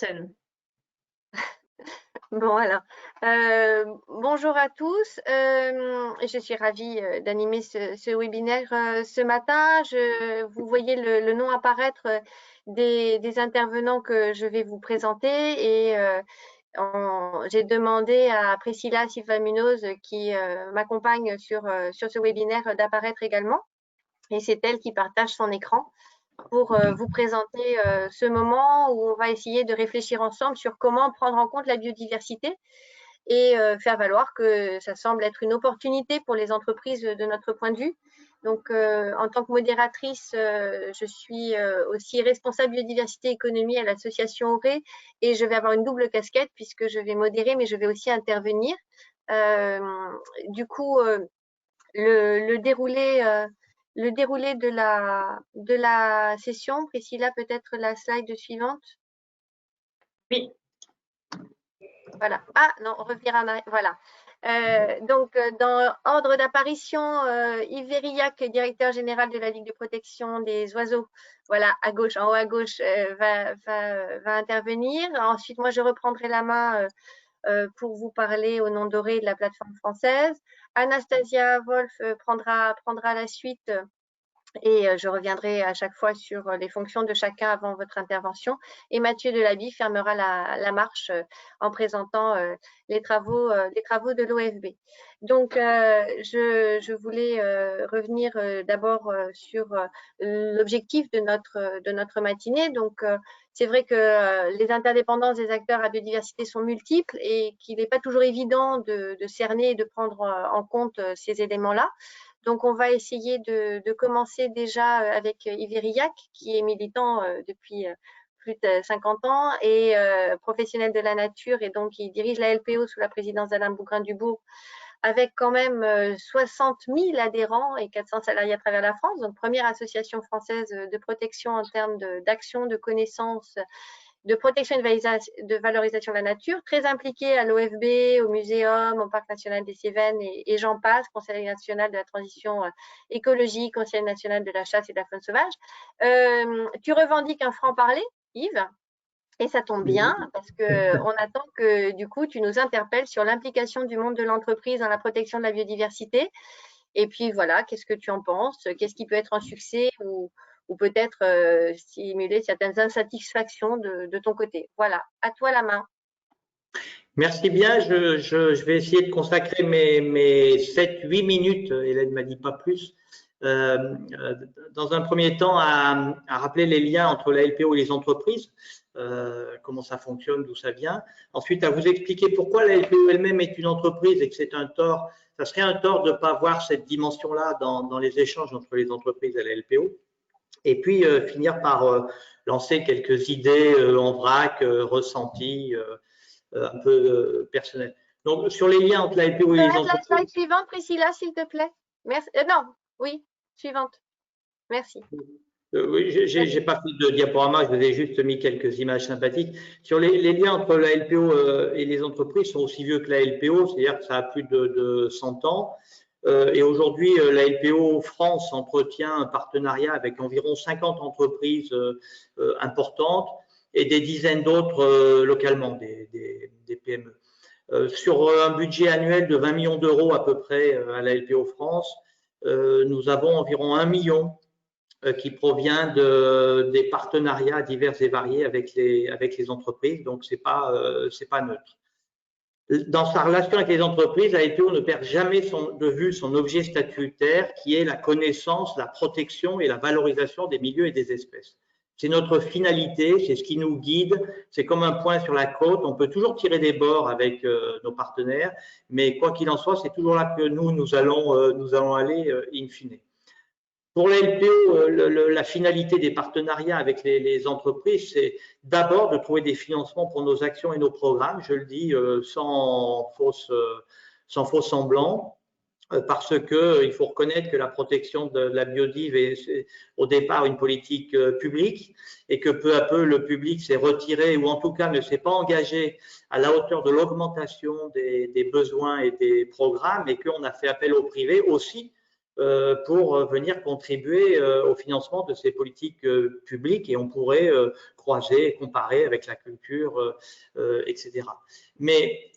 Seul. Bon alors, bonjour à tous. Je suis ravie d'animer ce webinaire ce matin. Vous voyez le nom apparaître des intervenants que je vais vous présenter et j'ai demandé à Priscilla Silva-Munoz qui m'accompagne sur ce webinaire d'apparaître également. Et c'est elle qui partage son écran pour vous présenter ce moment où on va essayer de réfléchir ensemble sur comment prendre en compte la biodiversité et faire valoir que ça semble être une opportunité pour les entreprises de notre point de vue. Donc, en tant que modératrice, je suis aussi responsable biodiversité et économie à l'association Auré et je vais avoir une double casquette puisque je vais modérer, mais je vais aussi intervenir. Du coup, le déroulé de la session. Priscilla, peut-être la slide suivante. Oui. Voilà. Ah non, revenir en arrière. Voilà. Donc, dans ordre d'apparition, Yves Verillac, directeur général de la Ligue de protection des oiseaux, voilà, à gauche, en haut à gauche, va intervenir. Ensuite, moi, je reprendrai la main pour vous parler au nom d'Auré de la plateforme française. Anastasia Wolf prendra la suite et je reviendrai à chaque fois sur les fonctions de chacun avant votre intervention. Et Mathieu Delaby fermera la marche en présentant les travaux de l'OFB. Donc, je voulais revenir d'abord sur l'objectif de notre matinée. Donc, c'est vrai que les interdépendances des acteurs à biodiversité sont multiples et qu'il n'est pas toujours évident de cerner et de prendre en compte ces éléments-là. Donc, on va essayer de commencer déjà avec Yves Verillac, qui est militant depuis plus de 50 ans et professionnel de la nature. Et donc, il dirige la LPO sous la présidence d'Alain Bougrain-Dubourg, avec quand même 60 000 adhérents et 400 salariés à travers la France. Donc, première association française de protection en termes d'action, de connaissances, de protection et de valorisation de la nature, très impliqué à l'OFB, au Muséum, au Parc national des Cévennes et j'en passe, Conseil national de la transition écologique, Conseil national de la chasse et de la faune sauvage. Tu revendiques un franc-parler, Yves, et ça tombe bien parce qu'on attend que du coup tu nous interpelles sur l'implication du monde de l'entreprise dans la protection de la biodiversité. Et puis voilà, qu'est-ce que tu en penses? Qu'est-ce qui peut être un succès ou peut-être stimuler certaines insatisfactions de ton côté? Voilà, à toi la main. Merci bien. Je vais essayer de consacrer mes 7-8 minutes, Hélène m'a dit pas plus, dans un premier temps à rappeler les liens entre la LPO et les entreprises, comment ça fonctionne, d'où ça vient. Ensuite, à vous expliquer pourquoi la LPO elle-même est une entreprise et que c'est un tort. Ça serait un tort de ne pas voir cette dimension-là dans les échanges entre les entreprises et la LPO. Et puis, finir par lancer quelques idées en vrac, ressenties, un peu personnelles. Donc, sur les liens entre la LPO et les entreprises… La slide suivante, Priscilla, s'il te plaît. Merci. Non, oui, suivante. Merci. Oui, j'ai pas fait de diaporama, je vous ai juste mis quelques images sympathiques. Sur les liens entre la LPO et les entreprises sont aussi vieux que la LPO, c'est-à-dire que ça a plus de 100 ans. Et aujourd'hui, la LPO France entretient un partenariat avec environ 50 entreprises importantes et des dizaines d'autres localement, des PME. Sur un budget annuel de 20 millions d'euros à peu près à la LPO France, nous avons environ 1 million qui provient des partenariats divers et variés avec les entreprises, donc c'est pas neutre. Dans sa relation avec les entreprises, la LPO ne perd jamais de vue son objet statutaire qui est la connaissance, la protection et la valorisation des milieux et des espèces. C'est notre finalité, c'est ce qui nous guide, c'est comme un point sur la côte, on peut toujours tirer des bords avec nos partenaires, mais quoi qu'il en soit, c'est toujours là que nous allons aller in fine. Pour la LPO, la finalité des partenariats avec les entreprises, c'est d'abord de trouver des financements pour nos actions et nos programmes, je le dis sans faux semblant, parce qu'il faut reconnaître que la protection de la biodive est au départ une politique publique et que peu à peu le public s'est retiré ou en tout cas ne s'est pas engagé à la hauteur de l'augmentation des besoins et des programmes et qu'on a fait appel au privé aussi pour venir contribuer au financement de ces politiques publiques et on pourrait croiser, comparer avec la culture, etc. Mais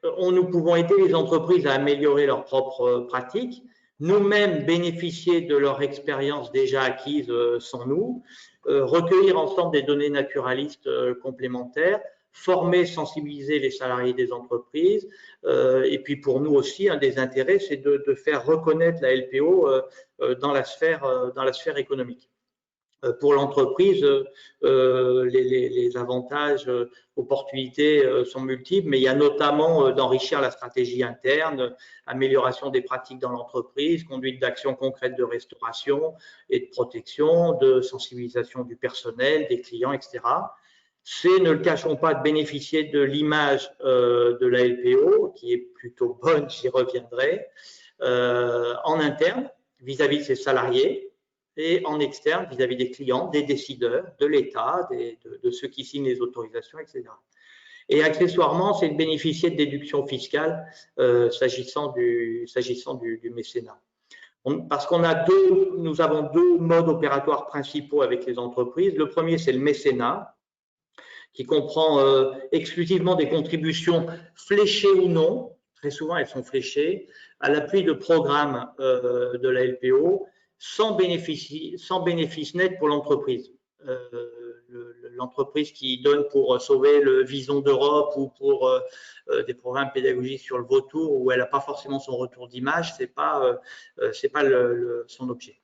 nous pouvons aider les entreprises à améliorer leurs propres pratiques, nous-mêmes bénéficier de leur expérience déjà acquise sans nous, recueillir ensemble des données naturalistes complémentaires, former, sensibiliser les salariés des entreprises. Et puis pour nous aussi, un des intérêts, c'est de faire reconnaître la LPO dans la sphère économique. Pour l'entreprise, les avantages, opportunités sont multiples, mais il y a notamment d'enrichir la stratégie interne, amélioration des pratiques dans l'entreprise, conduite d'actions concrètes de restauration et de protection, de sensibilisation du personnel, des clients, etc. C'est, ne le cachons pas, de bénéficier de l'image de la LPO, qui est plutôt bonne, j'y reviendrai, en interne, vis-à-vis de ses salariés, et en externe vis-à-vis des clients, des décideurs, de l'État, de ceux qui signent les autorisations, etc. Et accessoirement, c'est de bénéficier de déductions fiscales s'agissant du mécénat. Parce nous avons deux modes opératoires principaux avec les entreprises. Le premier, c'est le mécénat, qui comprend exclusivement des contributions fléchées ou non. Très souvent, elles sont fléchées, à l'appui de programmes de la LPO, sans bénéfice net pour l'entreprise. L'entreprise qui donne pour sauver le Vison d'Europe ou pour des programmes pédagogiques sur le vautour où elle n'a pas forcément son retour d'image, c'est pas son objet.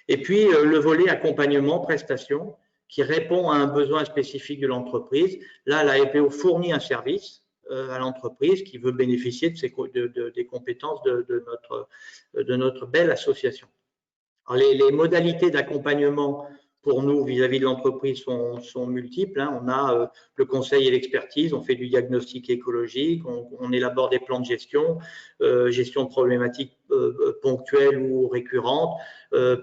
Et puis le volet accompagnement, prestation, qui répond à un besoin spécifique de l'entreprise. Là, la LPO fournit un service à l'entreprise qui veut bénéficier des compétences de notre belle association. Alors, les modalités d'accompagnement pour nous vis-à-vis de l'entreprise sont multiples. On a le conseil et l'expertise, on fait du diagnostic écologique, on élabore des plans de gestion, gestion de problématiques ponctuelles ou récurrentes,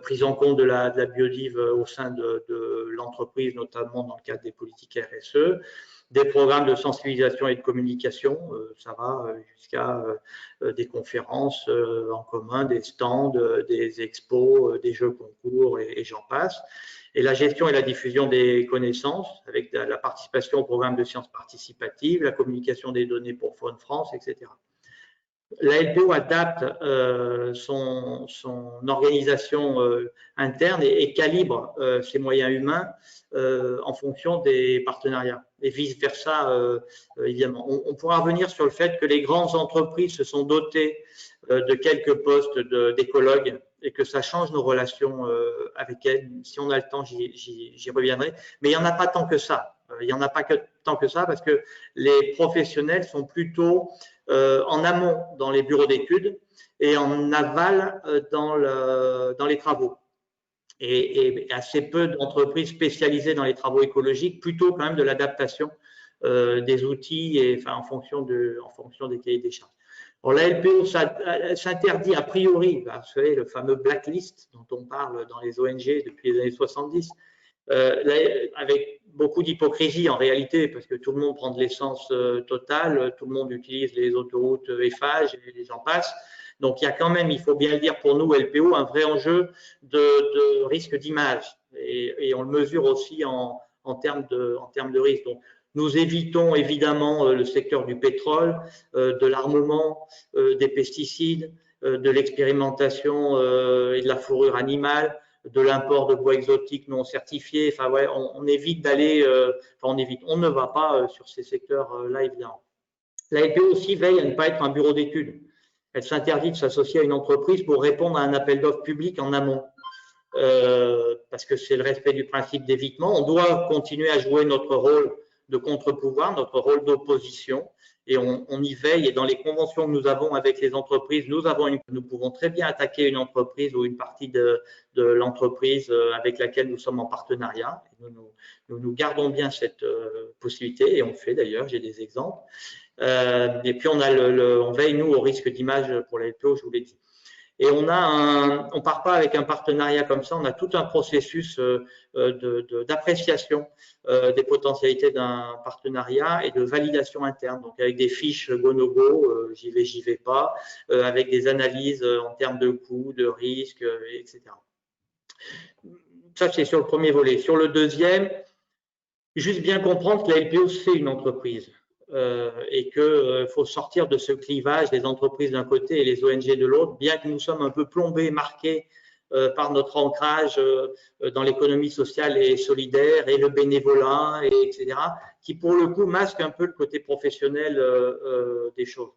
prise en compte de la biodive au sein de l'entreprise, notamment dans le cadre des politiques RSE. Des programmes de sensibilisation et de communication, ça va jusqu'à des conférences en commun, des stands, des expos, des jeux concours et j'en passe. Et la gestion et la diffusion des connaissances avec la participation au programme de sciences participatives, la communication des données pour Faune France, etc. La LPO adapte son organisation interne et calibre ses moyens humains en fonction des partenariats et vice-versa, évidemment. On pourra revenir sur le fait que les grandes entreprises se sont dotées de quelques postes d'écologues et que ça change nos relations avec elles. Si on a le temps, j'y reviendrai. Mais il n'y en a pas tant que ça. Il n'y en a pas tant que ça parce que les professionnels sont plutôt en amont dans les bureaux d'études et en aval dans les travaux. Et assez peu d'entreprises spécialisées dans les travaux écologiques, plutôt quand même de l'adaptation des outils et, enfin, en fonction des cahiers des charges. Alors, la LPO s'interdit a priori, vous savez, le fameux blacklist dont on parle dans les ONG depuis les années 70, avec beaucoup d'hypocrisie en réalité, parce que tout le monde prend de l'essence totale, tout le monde utilise les autoroutes Eiffage et j'en passe. Donc, il y a quand même, il faut bien le dire pour nous, LPO, un vrai enjeu de risque d'image et on le mesure aussi en termes de risque. Donc, nous évitons évidemment le secteur du pétrole, de l'armement, des pesticides, de l'expérimentation et de la fourrure animale, de l'import de bois exotiques non certifiés. Enfin, ouais, on évite d'aller, on ne va pas sur ces secteurs-là, évidemment. La LPO aussi veille à ne pas être un bureau d'études. Elle s'interdit de s'associer à une entreprise pour répondre à un appel d'offres public en amont, parce que c'est le respect du principe d'évitement. On doit continuer à jouer notre rôle de contre-pouvoir, notre rôle d'opposition, et on y veille. Et dans les conventions que nous avons avec les entreprises, nous pouvons très bien attaquer une entreprise ou une partie de l'entreprise avec laquelle nous sommes en partenariat. Nous gardons bien cette possibilité, et on le fait d'ailleurs, j'ai des exemples. Et puis on veille, nous, au risque d'image pour la LPO, je vous l'ai dit. Et on part pas avec un partenariat comme ça, on a tout un processus d'appréciation des potentialités d'un partenariat et de validation interne. Donc avec des fiches go no go, j'y vais pas, avec des analyses en termes de coûts, de risques, etc. Ça, c'est sur le premier volet. Sur le deuxième, juste bien comprendre que la LPO, c'est une entreprise et qu'il faut sortir de ce clivage des entreprises d'un côté et les ONG de l'autre, bien que nous sommes un peu plombés, marqués par notre ancrage dans l'économie sociale et solidaire et le bénévolat, etc., qui pour le coup masque un peu le côté professionnel des choses.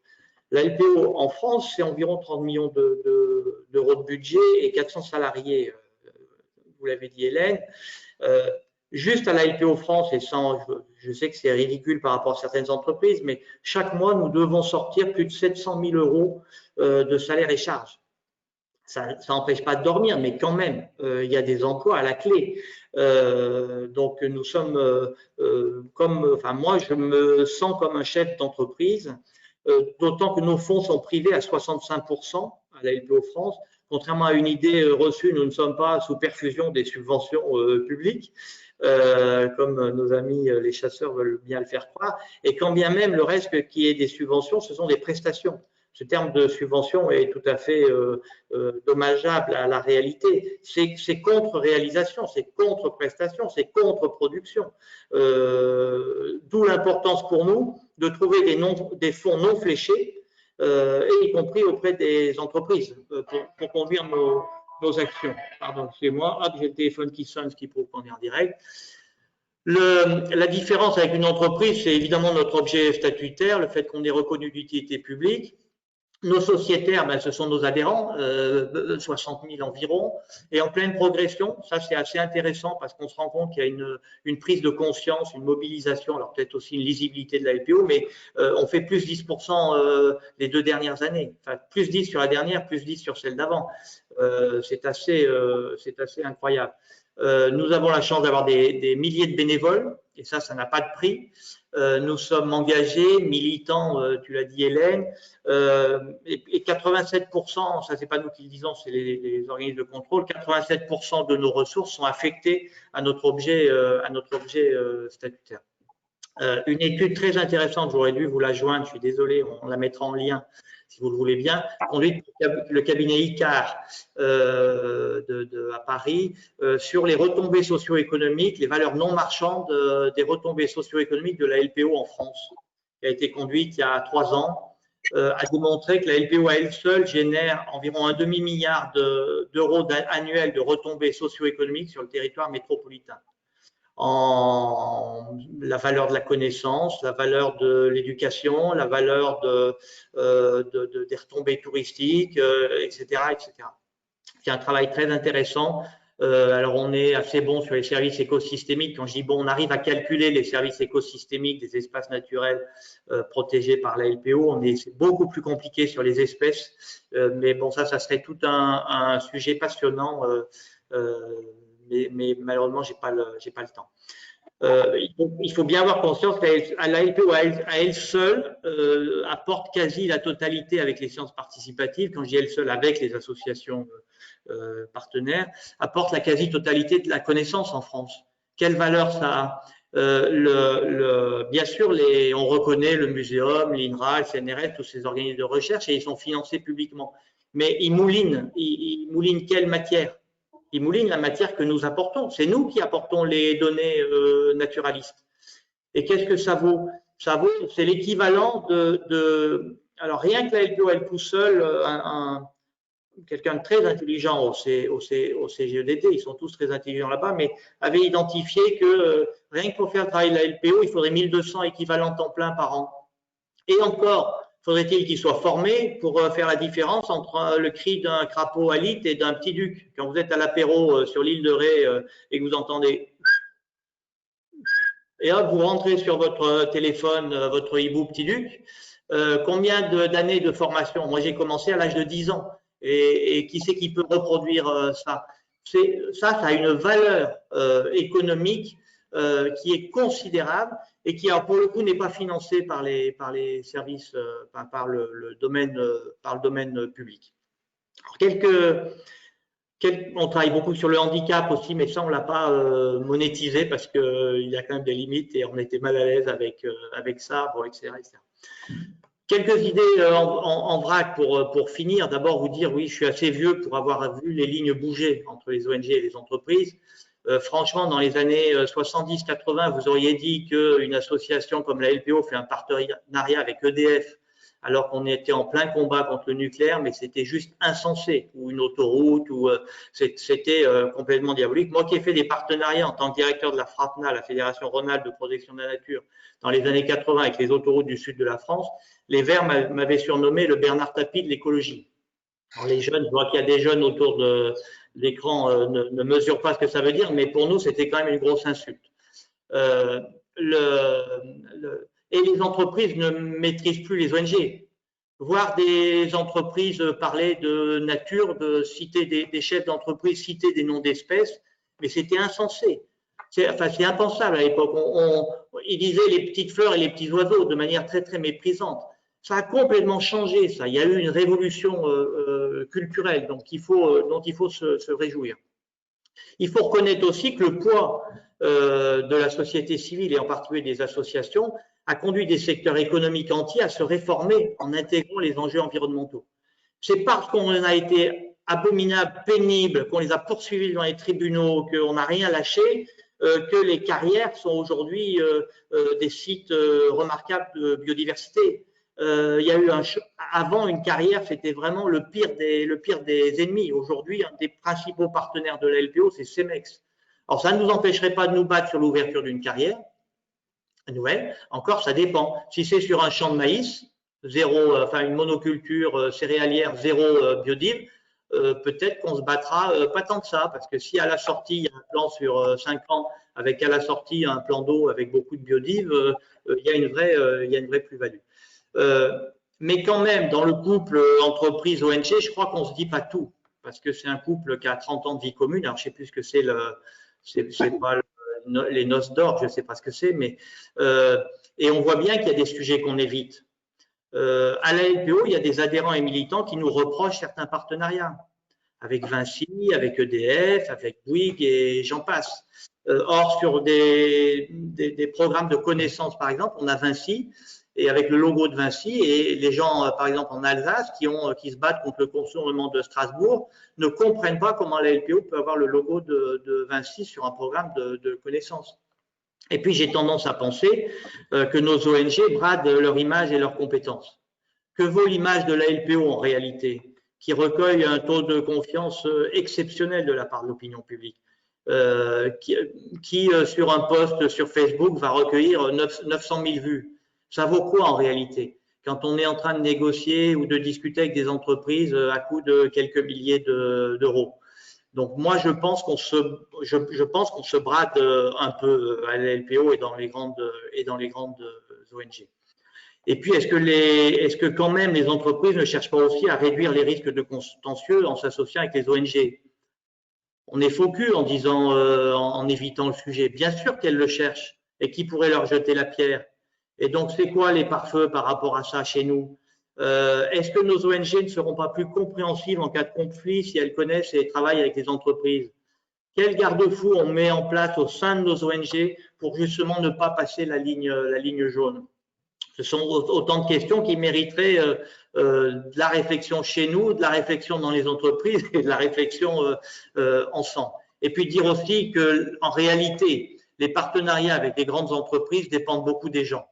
La LPO en France, c'est environ 30 millions d'euros de budget et 400 salariés, vous l'avez dit Hélène. Juste à la LPO France, et sans, je sais que c'est ridicule par rapport à certaines entreprises, mais chaque mois, nous devons sortir plus de 700 000 euros de salaires et charges. Ça n'empêche pas de dormir, mais quand même, il y a des emplois à la clé. Donc, nous sommes enfin, moi, je me sens comme un chef d'entreprise, d'autant que nos fonds sont privés à 65% à la LPO France. Contrairement à une idée reçue, nous ne sommes pas sous perfusion des subventions publiques. Comme nos amis les chasseurs veulent bien le faire croire, et quand bien même le reste qui est des subventions, ce sont des prestations. Ce terme de subvention est tout à fait dommageable à la réalité. C'est contre-réalisation, c'est contre-prestation, c'est contre-production. D'où l'importance pour nous de trouver des fonds non fléchés, et y compris auprès des entreprises, pour conduire nos actions. Pardon, c'est moi. Hop, j'ai le téléphone qui sonne, ce qui prouve qu'on est en direct. La différence avec une entreprise, c'est évidemment notre objet statutaire, le fait qu'on est reconnu d'utilité publique. Nos sociétaires, ben, ce sont nos adhérents, 60 000 environ, et en pleine progression. Ça, c'est assez intéressant parce qu'on se rend compte qu'il y a une prise de conscience, une mobilisation, alors peut-être aussi une lisibilité de la LPO, mais on fait plus 10% les 2 dernières années. Enfin, plus 10 sur la dernière, plus 10 sur celle d'avant. C'est assez incroyable. Nous avons la chance d'avoir des milliers de bénévoles, et ça n'a pas de prix. Nous sommes engagés, militants, tu l'as dit Hélène, et 87%, ça c'est pas nous qui le disons, c'est les organismes de contrôle, 87% de nos ressources sont affectées à notre objet statutaire. Une étude très intéressante, j'aurais dû vous la joindre, je suis désolé, on la mettra en lien si vous le voulez bien, conduite par le cabinet ICAR à Paris, sur les retombées socio-économiques, les valeurs non marchandes des retombées socio-économiques de la LPO en France, qui a été conduite il y a 3 ans, a démontré que la LPO à elle seule génère environ un demi-milliard d'euros annuels de retombées socio-économiques sur le territoire métropolitain. En la valeur de la connaissance, la valeur de l'éducation, la valeur des retombées touristiques, etc., etc. C'est un travail très intéressant. Alors, on est assez bon sur les services écosystémiques. Quand je dis bon, on arrive à calculer les services écosystémiques des espaces naturels protégés par la LPO. C'est beaucoup plus compliqué sur les espèces, mais bon, ça serait tout un sujet passionnant. Mais malheureusement, j'ai pas le temps. Il faut bien avoir conscience que la LPO à elle seule apporte quasi la totalité avec les sciences participatives, quand je dis elle seule avec les associations partenaires, apporte la quasi-totalité de la connaissance en France. Quelle valeur ça a? Bien sûr, on reconnaît le muséum, l'INRA, le CNRS, tous ces organismes de recherche, et ils sont financés publiquement. Mais ils moulinent quelle matière? Ils moulinent la matière que nous apportons. C'est nous qui apportons les données naturalistes. Et qu'est-ce que ça vaut? Ça vaut, c'est l'équivalent alors rien que la LPO, elle tout seul, quelqu'un de très intelligent au CGEDT, ils sont tous très intelligents là-bas, mais avait identifié que rien que pour faire le travail de la LPO, il faudrait 1200 équivalents temps plein par an. Et encore, faudrait-il qu'ils soient formés pour faire la différence entre le cri d'un crapaud alite et d'un petit duc. Quand vous êtes à l'apéro sur l'île de Ré et que vous entendez et hop, vous rentrez sur votre téléphone, votre hibou petit duc, combien d'années de formation? Moi, j'ai commencé à l'âge de 10 ans. Et qui c'est qui peut reproduire ça? Ça a une valeur économique qui est considérable et qui, pour le coup, n'est pas financée par les services, par le domaine public. On travaille beaucoup sur le handicap aussi, mais ça, on ne l'a pas monétisé parce qu'il y a quand même des limites et on était mal à l'aise avec ça, bon, etc., etc. Quelques idées en vrac pour finir. D'abord, vous dire, oui, je suis assez vieux pour avoir vu les lignes bouger entre les ONG et les entreprises. Franchement, dans les années 70-80, vous auriez dit qu'une association comme la LPO fait un partenariat avec EDF alors qu'on était en plein combat contre le nucléaire, mais c'était juste insensé, ou une autoroute, ou c'était complètement diabolique. Moi qui ai fait des partenariats en tant que directeur de la FRAPNA, la Fédération Rhône-Alpes de protection de la nature, dans les années 80 avec les autoroutes du sud de la France, les Verts m'avaient surnommé le Bernard Tapie de l'écologie. Alors les jeunes, je vois qu'il y a des jeunes autour de l'écran ne mesurent pas ce que ça veut dire, mais pour nous, c'était quand même une grosse insulte. Et les entreprises ne maîtrisent plus les ONG. Voir des entreprises parler de nature, de citer des chefs d'entreprise, citer des noms d'espèces, mais c'était insensé. C'est impensable à l'époque. Ils disaient les petites fleurs et les petits oiseaux de manière très, très méprisante. Ça a complètement changé, ça. Il y a eu une révolution culturelle dont il faut se réjouir. Il faut reconnaître aussi que le poids de la société civile et en particulier des associations a conduit des secteurs économiques entiers à se réformer en intégrant les enjeux environnementaux. C'est parce qu'on a été abominable, pénible, qu'on les a poursuivis dans les tribunaux, qu'on n'a rien lâché, que les carrières sont aujourd'hui des sites remarquables de biodiversité. Il y a eu avant une carrière, c'était vraiment le pire des ennemis. Aujourd'hui, un des principaux partenaires de la LPO, c'est Cemex. Alors, ça ne nous empêcherait pas de nous battre sur l'ouverture d'une carrière nouvelle. Encore, ça dépend. Si c'est sur un champ de maïs, une monoculture céréalière, zéro biodive, peut-être qu'on se battra pas tant que ça, parce que si à la sortie, il y a un plan sur 5 ans, avec à la sortie un plan d'eau avec beaucoup de biodive, il y a une vraie plus-value. Mais quand même, dans le couple entreprise-ONG, je crois qu'on ne se dit pas tout, parce que c'est un couple qui a 30 ans de vie commune. Alors, je ne sais plus ce que c'est, c'est pas les noces d'or, je ne sais pas ce que c'est, mais et on voit bien qu'il y a des sujets qu'on évite. À la LPO, il y a des adhérents et militants qui nous reprochent certains partenariats, avec Vinci, avec EDF, avec Bouygues et j'en passe. Or, sur des programmes de connaissances, par exemple, on a Vinci, et avec le logo de Vinci, et les gens, par exemple, en Alsace, qui se battent contre le contournement de Strasbourg, ne comprennent pas comment la LPO peut avoir le logo de Vinci sur un programme de connaissances. Et puis, j'ai tendance à penser que nos ONG bradent leur image et leurs compétences. Que vaut l'image de la LPO en réalité, qui recueille un taux de confiance exceptionnel de la part de l'opinion publique, qui sur un post sur Facebook va recueillir 900 000 vues. Ça vaut quoi en réalité quand on est en train de négocier ou de discuter avec des entreprises à coût de quelques milliers d'euros? Donc moi, je pense qu'on se brade un peu à la LPO et dans les grandes ONG. Et puis, est-ce que quand même les entreprises ne cherchent pas aussi à réduire les risques de contentieux en s'associant avec les ONG? On est faux cul en disant, en évitant le sujet. Bien sûr qu'elles le cherchent et qui pourrait leur jeter la pierre. Et donc, c'est quoi les pare-feux par rapport à ça chez nous? Est-ce que nos ONG ne seront pas plus compréhensives en cas de conflit si elles connaissent et travaillent avec les entreprises? Quel garde-fou on met en place au sein de nos ONG pour justement ne pas passer la ligne jaune? Ce sont autant de questions qui mériteraient de la réflexion chez nous, de la réflexion dans les entreprises et de la réflexion ensemble. Et puis dire aussi qu'en réalité, les partenariats avec les grandes entreprises dépendent beaucoup des gens.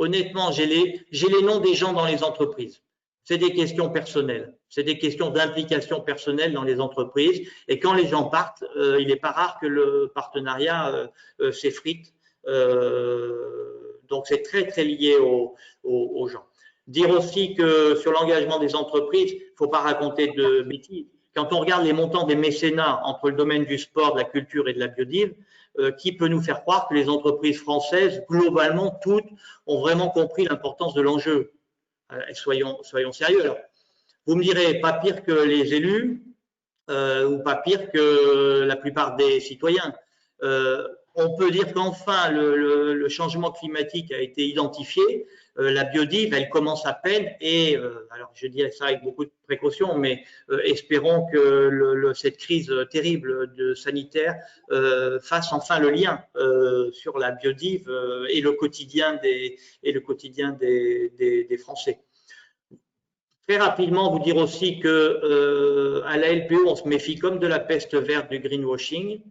Honnêtement, j'ai les noms des gens dans les entreprises. C'est des questions personnelles, c'est des questions d'implication personnelle dans les entreprises. Et quand les gens partent, il n'est pas rare que le partenariat s'effrite. Donc, c'est très, très lié aux gens. Dire aussi que sur l'engagement des entreprises, il ne faut pas raconter de bêtises. Quand on regarde les montants des mécénats entre le domaine du sport, de la culture et de la biodive, qui peut nous faire croire que les entreprises françaises, globalement, toutes, ont vraiment compris l'importance de l'enjeu? Soyons sérieux. Alors, vous me direz, pas pire que les élus ou pas pire que la plupart des citoyens. on peut dire qu'enfin le changement climatique a été identifié. La biodive, elle commence à peine et, alors je dis ça avec beaucoup de précautions, mais espérons que cette crise terrible sanitaire fasse enfin le lien sur la biodive et le quotidien des Français. Très rapidement, vous dire aussi que à la LPO, on se méfie comme de la peste verte du greenwashing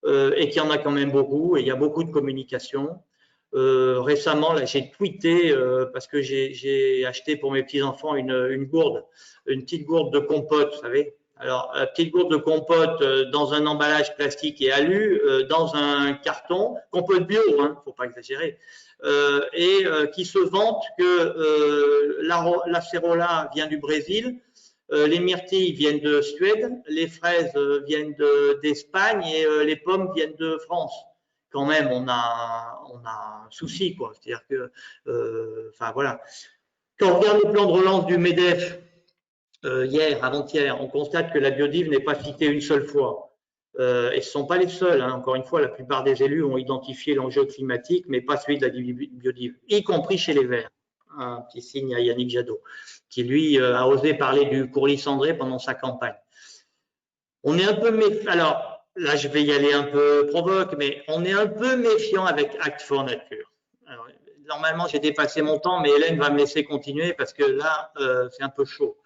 et qu'il y en a quand même beaucoup et il y a beaucoup de communication. Récemment, là, j'ai tweeté parce que j'ai acheté pour mes petits-enfants une gourde, une petite gourde de compote, vous savez. Alors, la petite gourde de compote dans un emballage plastique et alu, dans un carton, compote bio, hein, faut pas exagérer, qui se vante que l'acérola vient du Brésil, les myrtilles viennent de Suède, les fraises viennent d'Espagne et les pommes viennent de France. Quand même, on a un souci, quoi. C'est-à-dire que, enfin voilà. Quand on regarde le plan de relance du MEDEF hier, avant-hier, on constate que la biodive n'est pas citée une seule fois. Et ce ne sont pas les seuls. Hein. Encore une fois, la plupart des élus ont identifié l'enjeu climatique, mais pas celui de la biodive, y compris chez les Verts. Un petit signe à Yannick Jadot, qui lui a osé parler du courlis cendré pendant sa campagne. On est un peu méfiant. Alors, là, je vais y aller un peu provoque, mais on est un peu méfiant avec Act for Nature. Alors, normalement, j'ai dépassé mon temps, mais Hélène va me laisser continuer parce que là, c'est un peu chaud.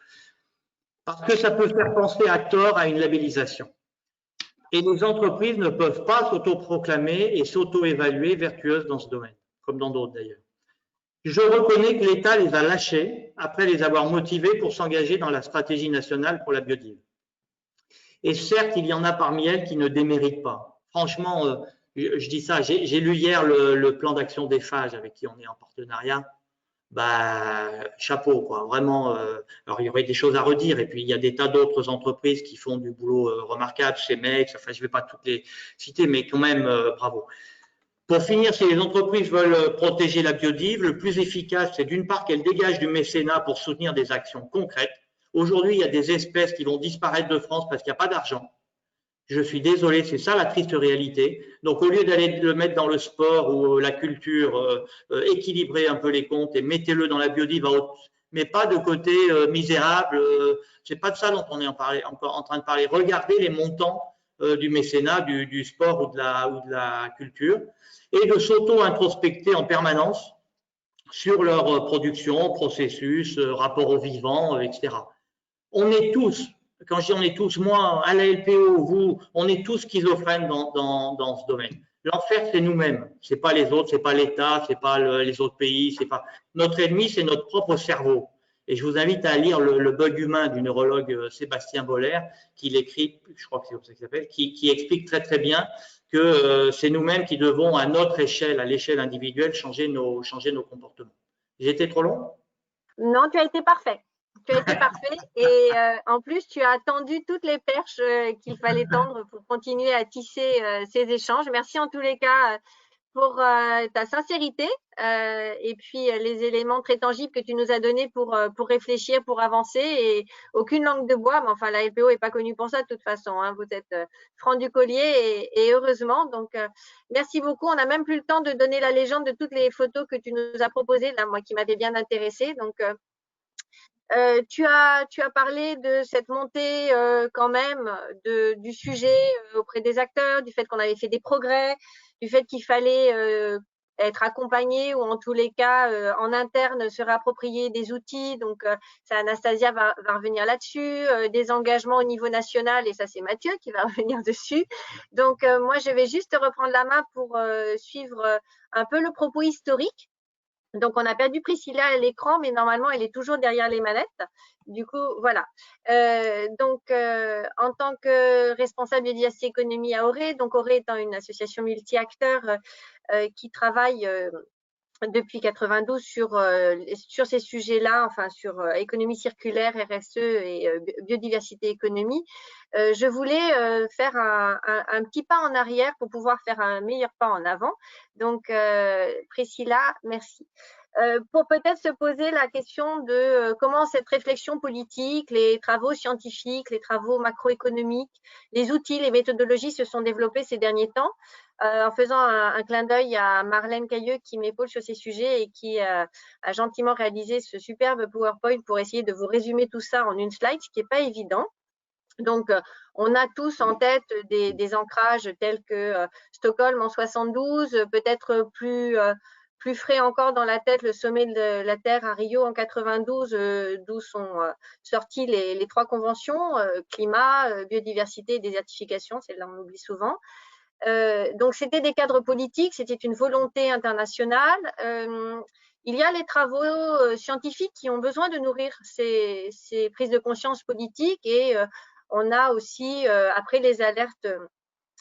Parce que ça peut faire penser à tort à une labellisation. Et les entreprises ne peuvent pas s'autoproclamer et s'auto-évaluer vertueuses dans ce domaine, comme dans d'autres d'ailleurs. Je reconnais que l'État les a lâchés après les avoir motivés pour s'engager dans la stratégie nationale pour la biodive. Et certes, il y en a parmi elles qui ne déméritent pas. Franchement, je dis ça, j'ai lu hier le plan d'action des phages avec qui on est en partenariat. Bah, chapeau, quoi. Vraiment, alors il y aurait des choses à redire. Et puis, il y a des tas d'autres entreprises qui font du boulot remarquable chez MEX. Enfin, je ne vais pas toutes les citer, mais quand même, bravo. Pour finir, si les entreprises veulent protéger la biodive, le plus efficace, c'est d'une part qu'elles dégagent du mécénat pour soutenir des actions concrètes. Aujourd'hui, il y a des espèces qui vont disparaître de France parce qu'il n'y a pas d'argent. Je suis désolé, c'est ça la triste réalité. Donc, au lieu d'aller le mettre dans le sport ou la culture, équilibrez un peu les comptes et mettez-le dans la biodive, mais pas de côté misérable. C'est pas de ça dont on est encore en train de parler. Regardez les montants du mécénat, du sport ou de la culture, et de s'auto-introspecter en permanence sur leur production, processus, rapport au vivant, etc. On est tous, quand je dis on est tous, moi, à la LPO, vous, on est tous schizophrènes dans ce domaine. L'enfer, c'est nous-mêmes. C'est pas les autres, c'est pas l'État, c'est pas les autres pays, c'est pas. Notre ennemi, c'est notre propre cerveau. Et je vous invite à lire le bug humain du neurologue Sébastien Boller, qui l'écrit, je crois que c'est comme ça qu'il s'appelle, qui explique très très bien que c'est nous-mêmes qui devons, à notre échelle, à l'échelle individuelle, changer nos comportements. J'ai été trop long? Non, tu as été parfait. Tu as été parfait et en plus, tu as tendu toutes les perches qu'il fallait tendre pour continuer à tisser ces échanges. Merci en tous les cas pour ta sincérité et puis les éléments très tangibles que tu nous as donnés pour réfléchir, pour avancer et aucune langue de bois, mais enfin la LPO n'est pas connue pour ça de toute façon. Hein. Vous êtes franc du collier et heureusement. Donc, merci beaucoup. On n'a même plus le temps de donner la légende de toutes les photos que tu nous as proposées, là, moi qui m'avais bien intéressée. Donc, tu as parlé de cette montée quand même du sujet auprès des acteurs, du fait qu'on avait fait des progrès, du fait qu'il fallait être accompagné ou en tous les cas en interne se réapproprier des outils. Donc, ça, Anastasia va revenir là-dessus, des engagements au niveau national et ça, c'est Mathieu qui va revenir dessus. Donc, moi, je vais juste reprendre la main pour suivre un peu le propos historique. Donc, on a perdu Priscilla à l'écran, mais normalement, elle est toujours derrière les manettes. Du coup, voilà. En tant que responsable de diversité économie à Auray, donc Auray étant une association multi-acteurs qui travaille depuis 92 sur ces sujets-là, enfin sur économie circulaire, RSE et biodiversité économie, je voulais faire un petit pas en arrière pour pouvoir faire un meilleur pas en avant. Donc, Priscilla, merci. Pour peut-être se poser la question de comment cette réflexion politique, les travaux scientifiques, les travaux macroéconomiques, les outils, les méthodologies se sont développés ces derniers temps. en faisant un clin d'œil à Marlène Cailleux qui m'épaule sur ces sujets et qui a gentiment réalisé ce superbe PowerPoint pour essayer de vous résumer tout ça en une slide, ce qui n'est pas évident. Donc, on a tous en tête des ancrages tels que Stockholm en 72, peut-être plus frais encore dans la tête le sommet de la Terre à Rio en 92, d'où sont sorties les 3 conventions, climat, biodiversité et désertification, celle-là on oublie souvent. Donc, c'était des cadres politiques, c'était une volonté internationale. Il y a les travaux scientifiques qui ont besoin de nourrir ces prises de conscience politiques et on a aussi, après les alertes,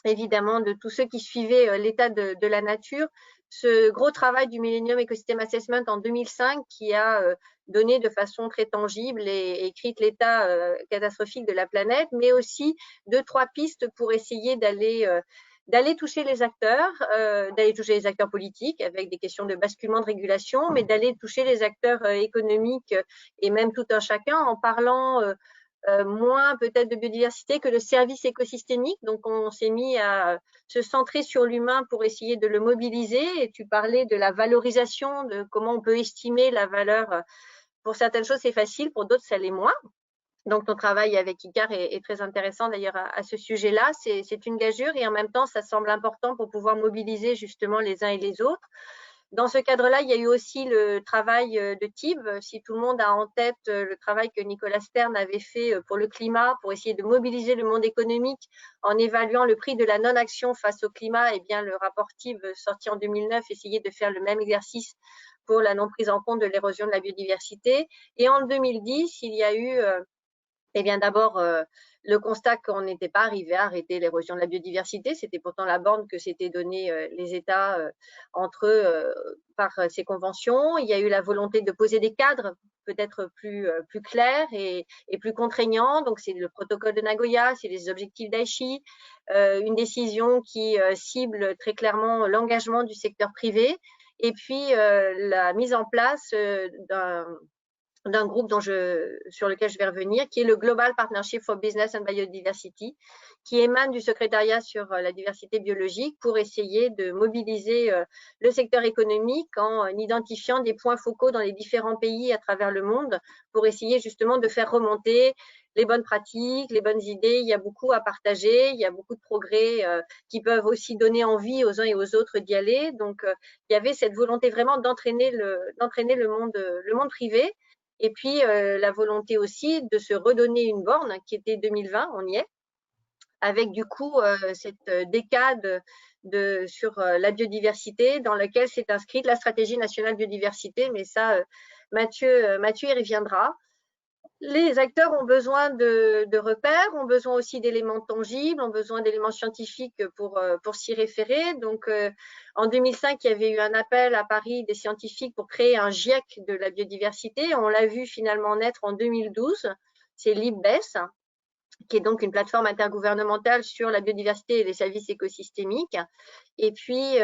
évidemment, de tous ceux qui suivaient l'état de la nature, ce gros travail du Millennium Ecosystem Assessment en 2005 qui a donné de façon très tangible et écrite l'état catastrophique de la planète, mais aussi 2-3 pistes pour essayer d'aller toucher les acteurs, d'aller toucher les acteurs politiques avec des questions de basculement de régulation, mais d'aller toucher les acteurs économiques et même tout un chacun en parlant moins peut-être de biodiversité que de services écosystémiques. Donc, on s'est mis à se centrer sur l'humain pour essayer de le mobiliser. Et tu parlais de la valorisation, de comment on peut estimer la valeur. Pour certaines choses, c'est facile, pour d'autres, ça l'est moins. Donc, ton travail avec ICAR est très intéressant d'ailleurs à ce sujet-là. C'est une gageure et en même temps, ça semble important pour pouvoir mobiliser justement les uns et les autres. Dans ce cadre-là, il y a eu aussi le travail de TIB. Si tout le monde a en tête le travail que Nicolas Stern avait fait pour le climat, pour essayer de mobiliser le monde économique en évaluant le prix de la non-action face au climat, eh bien, le rapport TIB sorti en 2009 essayait de faire le même exercice pour la non prise en compte de l'érosion de la biodiversité. Et en 2010, il y a eu eh bien, d'abord, le constat qu'on n'était pas arrivé à arrêter l'érosion de la biodiversité. C'était pourtant la borne que s'étaient donné les États entre eux par ces conventions. Il y a eu la volonté de poser des cadres peut-être plus clairs et plus contraignants. Donc, c'est le protocole de Nagoya, c'est les objectifs d'Aichi, une décision qui cible très clairement l'engagement du secteur privé et puis la mise en place d'un groupe sur lequel je vais revenir, qui est le Global Partnership for Business and Biodiversity, qui émane du secrétariat sur la diversité biologique pour essayer de mobiliser le secteur économique en identifiant des points focaux dans les différents pays à travers le monde pour essayer justement de faire remonter les bonnes pratiques, les bonnes idées. Il y a beaucoup à partager, il y a beaucoup de progrès qui peuvent aussi donner envie aux uns et aux autres d'y aller. Donc, il y avait cette volonté vraiment d'entraîner le monde privé. Et puis, la volonté aussi de se redonner une borne qui était 2020, on y est, avec du coup cette décade sur la biodiversité dans laquelle s'est inscrite la stratégie nationale biodiversité. Mais ça, Mathieu y reviendra. Les acteurs ont besoin de repères, ont besoin aussi d'éléments tangibles, ont besoin d'éléments scientifiques pour s'y référer. Donc, en 2005, il y avait eu un appel à Paris des scientifiques pour créer un GIEC de la biodiversité. On l'a vu finalement naître en 2012. C'est l'IPBES, qui est donc une plateforme intergouvernementale sur la biodiversité et les services écosystémiques. Et puis,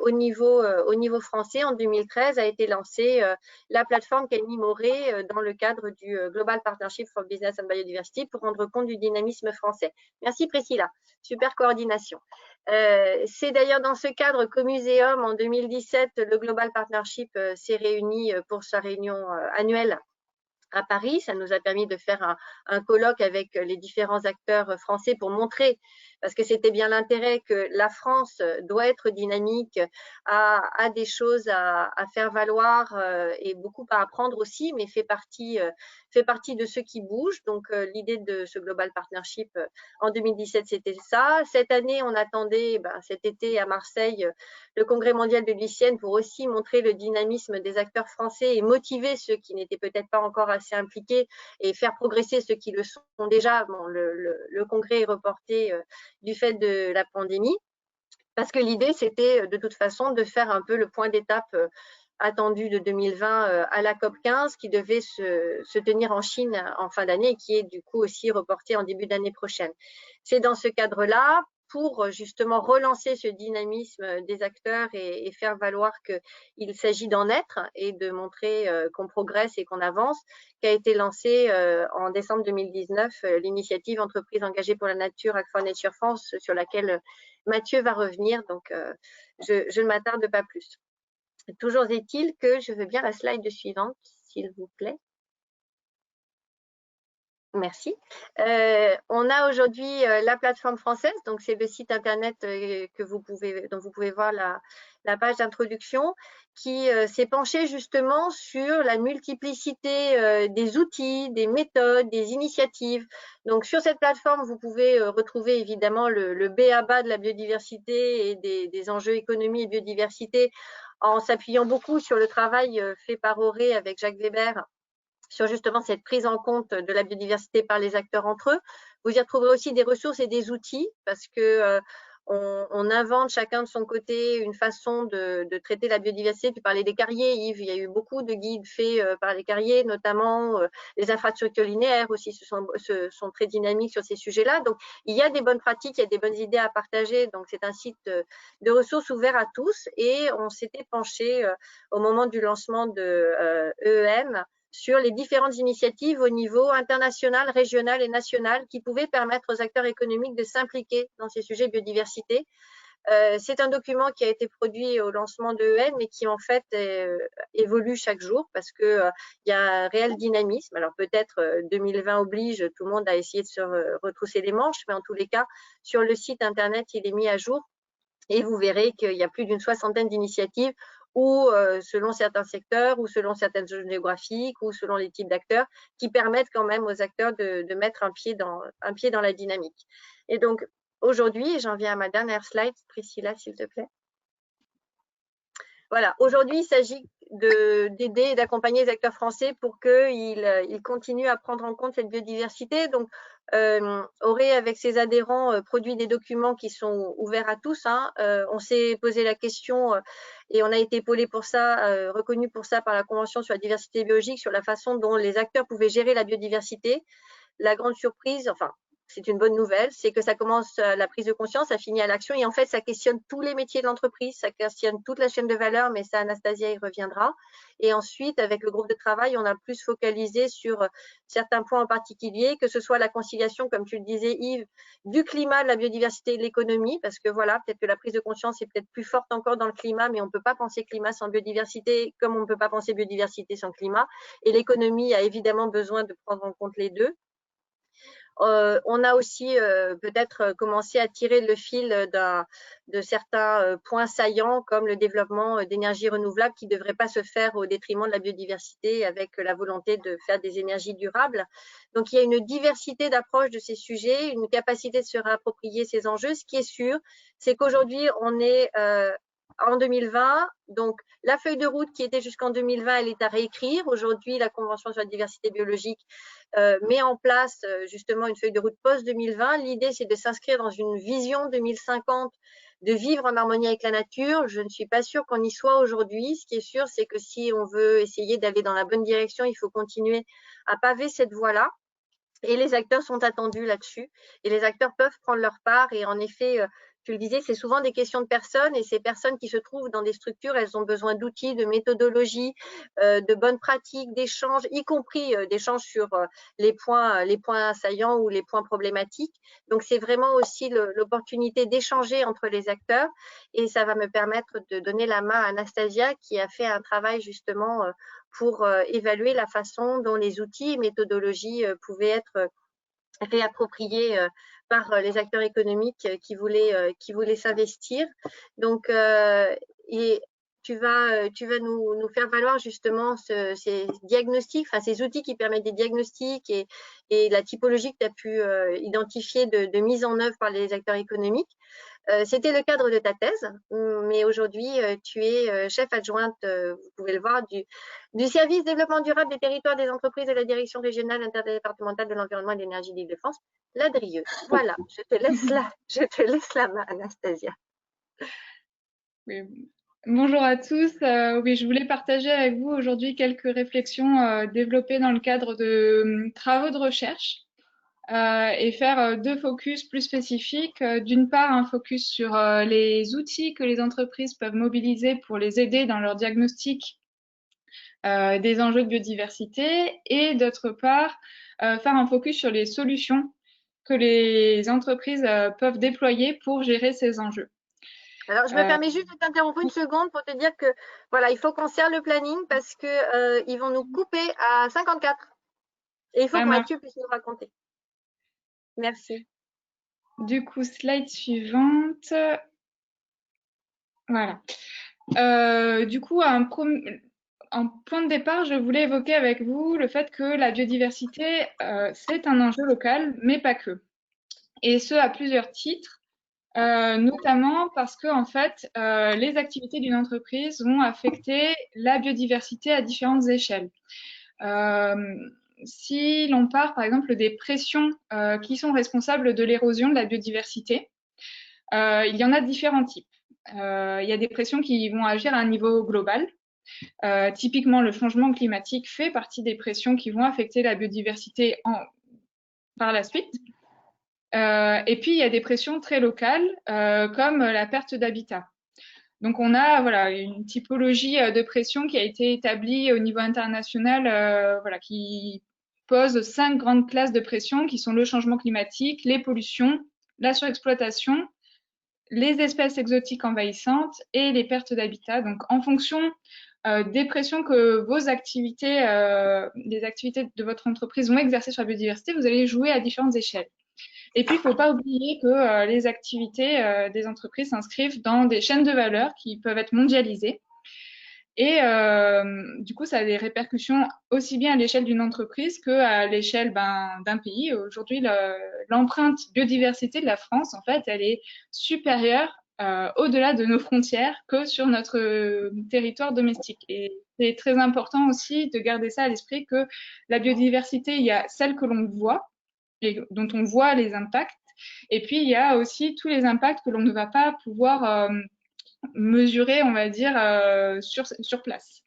au niveau français, en 2013, a été lancée la plateforme Camille Moret dans le cadre du Global Partnership for Business and Biodiversity pour rendre compte du dynamisme français. Merci Priscilla, super coordination. C'est d'ailleurs dans ce cadre qu'au Muséum, en 2017, le Global Partnership s'est réuni pour sa réunion annuelle à Paris. Ça nous a permis de faire un colloque avec les différents acteurs français pour montrer, parce que c'était bien l'intérêt, que la France doit être dynamique, a des choses à faire valoir et beaucoup à apprendre aussi, mais fait partie de ceux qui bougent. Donc, l'idée de ce Global Partnership en 2017, c'était ça. Cette année, on attendait, cet été à Marseille, le Congrès mondial de l'ICN pour aussi montrer le dynamisme des acteurs français et motiver ceux qui n'étaient peut-être pas encore assez impliqués et faire progresser ceux qui le sont déjà. Bon, le congrès est reporté du fait de la pandémie, parce que l'idée, c'était de toute façon de faire un peu le point d'étape attendu de 2020 à la COP15 qui devait se tenir en Chine en fin d'année et qui est du coup aussi reporté en début d'année prochaine. C'est dans ce cadre-là, pour justement relancer ce dynamisme des acteurs et faire valoir qu'il s'agit d'en être et de montrer qu'on progresse et qu'on avance, qu'a été lancée en décembre 2019 l'initiative Entreprises engagées pour la nature, Act for Nature France, sur laquelle Mathieu va revenir, donc je ne m'attarde pas plus. Toujours est-il que je veux bien la slide suivante, s'il vous plaît. Merci. On a aujourd'hui la plateforme française, donc c'est le site internet dont vous pouvez voir la page d'introduction, qui s'est penchée justement sur la multiplicité des outils, des méthodes, des initiatives. Donc sur cette plateforme, vous pouvez retrouver évidemment le b.a.-ba de la biodiversité et des enjeux économie et biodiversité, en s'appuyant beaucoup sur le travail fait par Auré avec Jacques Weber, sur justement cette prise en compte de la biodiversité par les acteurs entre eux. Vous y retrouverez aussi des ressources et des outils, parce que on invente chacun de son côté une façon de traiter la biodiversité. Tu parlais des carriers, Yves, il y a eu beaucoup de guides faits par les carriers, notamment les infrastructures linéaires aussi sont très dynamiques sur ces sujets-là. Donc, il y a des bonnes pratiques, il y a des bonnes idées à partager. Donc, c'est un site de ressources ouvert à tous. Et on s'était penché au moment du lancement de EEM sur les différentes initiatives au niveau international, régional et national qui pouvaient permettre aux acteurs économiques de s'impliquer dans ces sujets biodiversité. C'est un document qui a été produit au lancement de EEM et qui en fait évolue chaque jour parce que il y a un réel dynamisme. Alors peut-être 2020 oblige, tout le monde a essayé de se retrousser les manches, mais en tous les cas, sur le site internet, il est mis à jour et vous verrez qu'il y a plus d'une 60aine d'initiatives ou selon certains secteurs, ou selon certaines zones géographiques, ou selon les types d'acteurs, qui permettent quand même aux acteurs de mettre un pied dans la dynamique. Et donc, aujourd'hui, j'en viens à ma dernière slide, Priscilla, s'il te plaît. Voilà, aujourd'hui, il s'agit d'aider et d'accompagner les acteurs français pour qu'ils continuent à prendre en compte cette biodiversité. Donc, Auré, avec ses adhérents, produit des documents qui sont ouverts à tous. On s'est posé la question et on a été épaulé pour ça, reconnu pour ça par la Convention sur la diversité biologique, sur la façon dont les acteurs pouvaient gérer la biodiversité. La grande surprise, enfin, c'est une bonne nouvelle, c'est que ça commence à la prise de conscience, ça finit à l'action et en fait, ça questionne tous les métiers de l'entreprise, ça questionne toute la chaîne de valeur, mais ça, Anastasia y reviendra. Et ensuite, avec le groupe de travail, on a plus focalisé sur certains points en particulier, que ce soit la conciliation, comme tu le disais Yves, du climat, de la biodiversité et de l'économie, parce que voilà, peut-être que la prise de conscience est peut-être plus forte encore dans le climat, mais on ne peut pas penser climat sans biodiversité, comme on ne peut pas penser biodiversité sans climat. Et l'économie a évidemment besoin de prendre en compte les deux. On a aussi peut-être commencé à tirer le fil de certains points saillants comme le développement d'énergies renouvelables qui ne devrait pas se faire au détriment de la biodiversité avec la volonté de faire des énergies durables. Donc, il y a une diversité d'approches de ces sujets, une capacité de se réapproprier ces enjeux. Ce qui est sûr, c'est qu'aujourd'hui, on est en 2020, donc la feuille de route qui était jusqu'en 2020, elle est à réécrire. Aujourd'hui, la Convention sur la diversité biologique met en place justement une feuille de route post-2020. L'idée, c'est de s'inscrire dans une vision 2050, de vivre en harmonie avec la nature. Je ne suis pas sûre qu'on y soit aujourd'hui. Ce qui est sûr, c'est que si on veut essayer d'aller dans la bonne direction, il faut continuer à paver cette voie-là. Et les acteurs sont attendus là-dessus. Et les acteurs peuvent prendre leur part. Et en effet, tu le disais, c'est souvent des questions de personnes et ces personnes qui se trouvent dans des structures, elles ont besoin d'outils, de méthodologies, de bonnes pratiques, d'échanges, y compris d'échanges sur les points saillants ou les points problématiques. Donc, c'est vraiment aussi l'opportunité d'échanger entre les acteurs et ça va me permettre de donner la main à Anastasia qui a fait un travail justement pour évaluer la façon dont les outils et méthodologies pouvaient être réappropriés par les acteurs économiques qui voulaient s'investir. Donc, et tu vas nous faire valoir justement ces diagnostics, enfin ces outils qui permettent des diagnostics et la typologie que tu as pu identifier de mise en œuvre par les acteurs économiques. C'était le cadre de ta thèse, mais aujourd'hui, tu es chef adjointe, vous pouvez le voir, du service développement durable des territoires, des entreprises de la direction régionale interdépartementale de l'environnement et de l'énergie d'Île-de-France, la DRIE. Voilà, je te laisse la main, Anastasia. Oui. Bonjour à tous. Oui, je voulais partager avec vous aujourd'hui quelques réflexions développées dans le cadre de travaux de recherche. et faire deux focus plus spécifiques. D'une part, un focus sur les outils que les entreprises peuvent mobiliser pour les aider dans leur diagnostic des enjeux de biodiversité, et d'autre part, faire un focus sur les solutions que les entreprises peuvent déployer pour gérer ces enjeux. Alors, je me permets juste de t'interrompre une seconde pour te dire que voilà, il faut qu'on serre le planning parce que ils vont nous couper à 54. Et il faut que Mathieu puisse nous raconter. Merci. Du coup, slide suivante. Voilà. Du coup, en point de départ, je voulais évoquer avec vous le fait que la biodiversité, c'est un enjeu local, mais pas que. Et ce, à plusieurs titres. Notamment parce que en fait, les activités d'une entreprise vont affecter la biodiversité à différentes échelles. Si l'on part par exemple des pressions qui sont responsables de l'érosion de la biodiversité, il y en a différents types. Il y a des pressions qui vont agir à un niveau global. Typiquement, le changement climatique fait partie des pressions qui vont affecter la biodiversité par la suite. Et puis, il y a des pressions très locales, comme la perte d'habitat. Donc, on a voilà, une typologie de pression qui a été établie au niveau international, voilà, qui pose 5 grandes classes de pression, qui sont le changement climatique, les pollutions, la surexploitation, les espèces exotiques envahissantes et les pertes d'habitat. Donc, en fonction des pressions que vos activités, les activités de votre entreprise vont exercer sur la biodiversité, vous allez jouer à différentes échelles. Et puis, il ne faut pas oublier que les activités des entreprises s'inscrivent dans des chaînes de valeur qui peuvent être mondialisées. Et du coup, ça a des répercussions aussi bien à l'échelle d'une entreprise qu'à l'échelle d'un pays. Aujourd'hui, l'empreinte biodiversité de la France, en fait, elle est supérieure au-delà de nos frontières que sur notre territoire domestique. Et c'est très important aussi de garder ça à l'esprit que la biodiversité, il y a celle que l'on voit, et dont on voit les impacts. Et puis, il y a aussi tous les impacts que l'on ne va pas pouvoir mesurer, on va dire, sur place.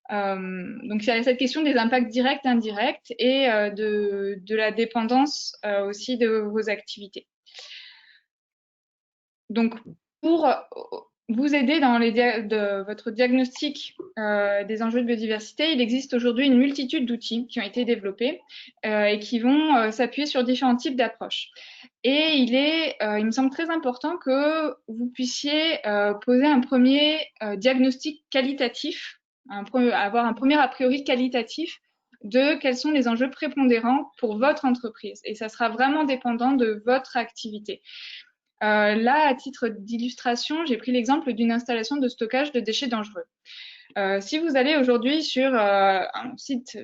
Donc, il y a cette question des impacts directs, indirects et de la dépendance aussi de vos activités. Donc, pour vous aider dans votre diagnostic des enjeux de biodiversité, il existe aujourd'hui une multitude d'outils qui ont été développés et qui vont s'appuyer sur différents types d'approches. Et il me semble très important que vous puissiez poser un premier diagnostic qualitatif, avoir un premier a priori qualitatif de quels sont les enjeux prépondérants pour votre entreprise. Et ça sera vraiment dépendant de votre activité. Là, à titre d'illustration, j'ai pris l'exemple d'une installation de stockage de déchets dangereux. Si vous allez aujourd'hui sur un site,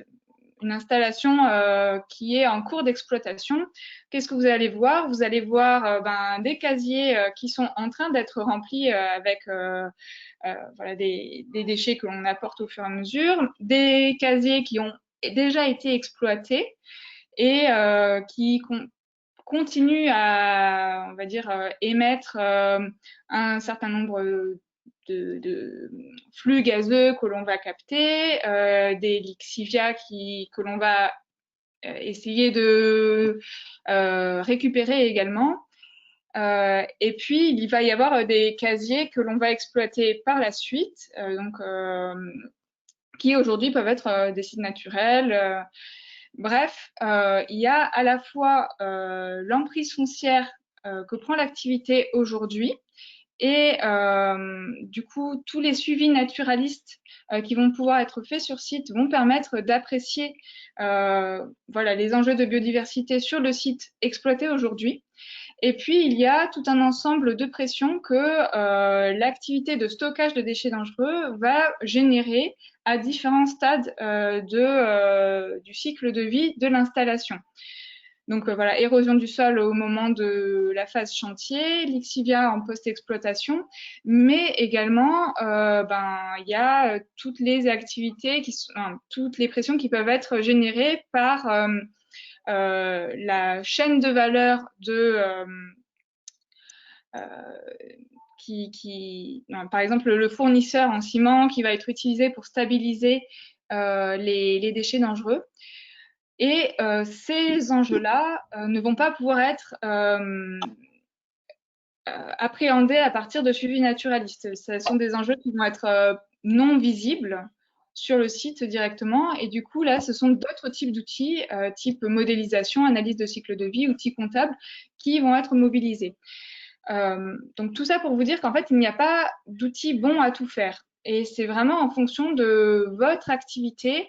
une installation qui est en cours d'exploitation, qu'est-ce que vous allez voir? Vous allez voir des casiers qui sont en train d'être remplis avec voilà, des déchets que l'on apporte au fur et à mesure, des casiers qui ont déjà été exploités et qui continue à, on va dire, émettre un certain nombre de flux gazeux que l'on va capter, des lixiviats que l'on va essayer de récupérer également. Et puis, il va y avoir des casiers que l'on va exploiter par la suite, qui aujourd'hui peuvent être des sites naturels. Bref, il y a à la fois l'emprise foncière que prend l'activité aujourd'hui et du coup, tous les suivis naturalistes qui vont pouvoir être faits sur site vont permettre d'apprécier voilà, les enjeux de biodiversité sur le site exploité aujourd'hui. Et puis, il y a tout un ensemble de pressions que l'activité de stockage de déchets dangereux va générer à différents stades du cycle de vie de l'installation. Donc voilà, érosion du sol au moment de la phase chantier, lixivia en post-exploitation, mais également il y a toutes les activités toutes les pressions qui peuvent être générées par la chaîne de valeur par exemple, le fournisseur en ciment qui va être utilisé pour stabiliser les déchets dangereux. Et ces enjeux-là ne vont pas pouvoir être appréhendés à partir de suivis naturalistes. Ce sont des enjeux qui vont être non visibles sur le site directement. Et du coup, là, ce sont d'autres types d'outils, type modélisation, analyse de cycle de vie, outils comptables, qui vont être mobilisés. Donc, tout ça pour vous dire qu'en fait, il n'y a pas d'outils bons à tout faire. Et c'est vraiment en fonction de votre activité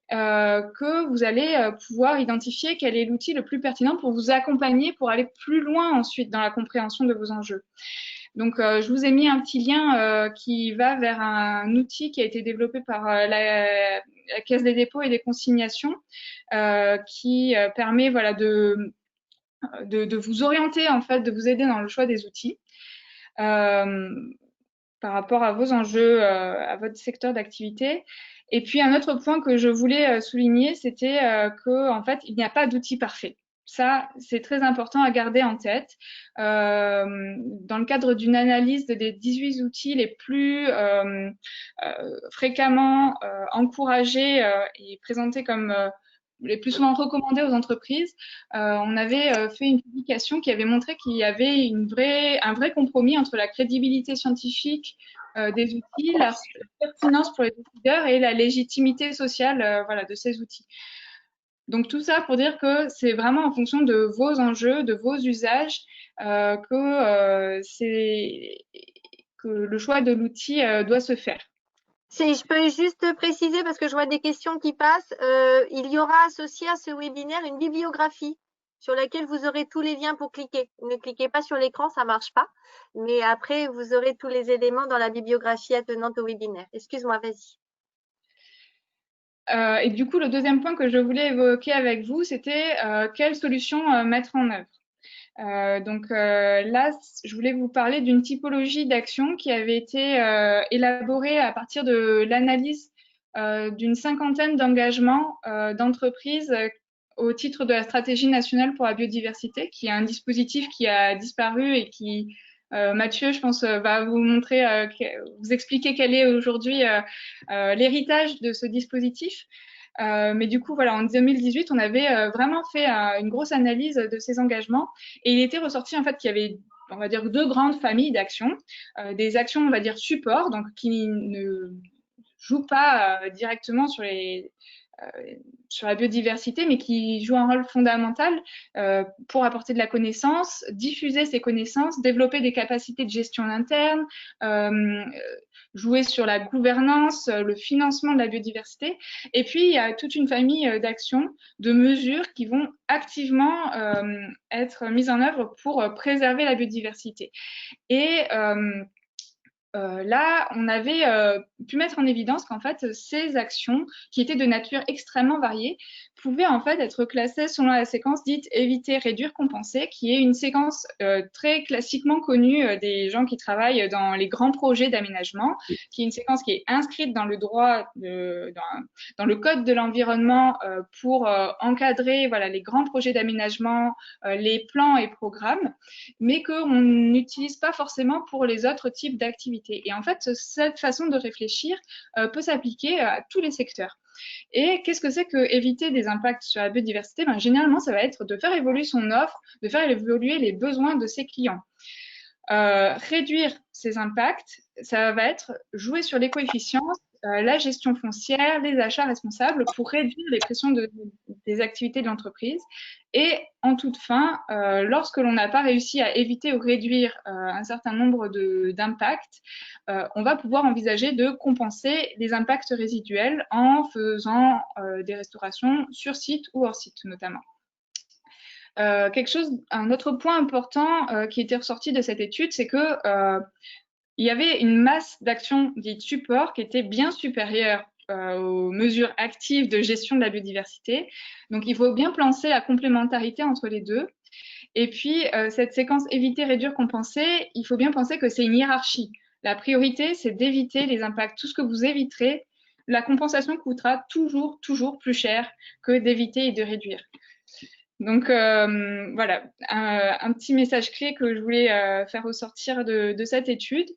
que vous allez pouvoir identifier quel est l'outil le plus pertinent pour vous accompagner, pour aller plus loin ensuite dans la compréhension de vos enjeux. Donc, je vous ai mis un petit lien qui va vers un outil qui a été développé par la Caisse des dépôts et des consignations, qui permet voilà, de vous orienter, en fait, de vous aider dans le choix des outils par rapport à vos enjeux, à votre secteur d'activité. Et puis, un autre point que je voulais souligner, c'était qu'en fait, il n'y a pas d'outil parfait. Ça, c'est très important à garder en tête. Dans le cadre d'une analyse des 18 outils les plus fréquemment encouragés et présentés comme les plus souvent recommandés aux entreprises, on avait fait une publication qui avait montré qu'il y avait un vrai compromis entre la crédibilité scientifique des outils, la pertinence pour les décideurs et la légitimité sociale voilà, de ces outils. Donc tout ça pour dire que c'est vraiment en fonction de vos enjeux, de vos usages, que le choix de l'outil doit se faire. Si je peux juste préciser, parce que je vois des questions qui passent, il y aura associé à ce webinaire une bibliographie sur laquelle vous aurez tous les liens pour cliquer. Ne cliquez pas sur l'écran, ça ne marche pas. Mais après, vous aurez tous les éléments dans la bibliographie attenante au webinaire. Excuse-moi, vas-y. Et du coup, le deuxième point que je voulais évoquer avec vous, c'était quelles solutions mettre en œuvre. Donc là, je voulais vous parler d'une typologie d'action qui avait été élaborée à partir de l'analyse d'une cinquantaine d'engagements d'entreprises au titre de la stratégie nationale pour la biodiversité, qui est un dispositif qui a disparu et qui, Mathieu, je pense, va vous montrer, vous expliquer quel est aujourd'hui l'héritage de ce dispositif. Mais du coup, voilà, en 2018, on avait vraiment fait une grosse analyse de ces engagements et il était ressorti en fait qu'il y avait, on va dire, deux grandes familles d'actions, des actions, on va dire, support, donc qui ne jouent pas directement sur la biodiversité, mais qui jouent un rôle fondamental pour apporter de la connaissance, diffuser ces connaissances, développer des capacités de gestion interne, jouer sur la gouvernance, le financement de la biodiversité. Et puis, il y a toute une famille d'actions, de mesures qui vont activement être mises en œuvre pour préserver la biodiversité. Et là, on avait pu mettre en évidence qu'en fait, ces actions, qui étaient de nature extrêmement variée, pouvaient en fait être classées selon la séquence dite éviter, réduire, compenser, qui est une séquence très classiquement connue des gens qui travaillent dans les grands projets d'aménagement, qui est une séquence qui est inscrite dans le droit, dans le code de l'environnement pour encadrer voilà, les grands projets d'aménagement, les plans et programmes, mais qu'on n'utilise pas forcément pour les autres types d'activités. Et en fait, cette façon de réfléchir peut s'appliquer à tous les secteurs. Et qu'est-ce que c'est que éviter des impacts sur la biodiversité? Généralement, ça va être de faire évoluer son offre, de faire évoluer les besoins de ses clients. Réduire ces impacts, ça va être jouer sur les coefficients, la gestion foncière, les achats responsables pour réduire les pressions des activités de l'entreprise. Et en toute fin, lorsque l'on n'a pas réussi à éviter ou réduire un certain nombre d'impacts, on va pouvoir envisager de compenser les impacts résiduels en faisant des restaurations sur site ou hors site notamment. Un autre point important qui était ressorti de cette étude, c'est que il y avait une masse d'actions dites support qui était bien supérieure aux mesures actives de gestion de la biodiversité. Donc, il faut bien penser la complémentarité entre les deux. Et puis, cette séquence éviter, réduire, compenser, il faut bien penser que c'est une hiérarchie. La priorité, c'est d'éviter les impacts. Tout ce que vous éviterez, la compensation coûtera toujours plus cher que d'éviter et de réduire. Donc voilà, un petit message clé que je voulais faire ressortir de cette étude.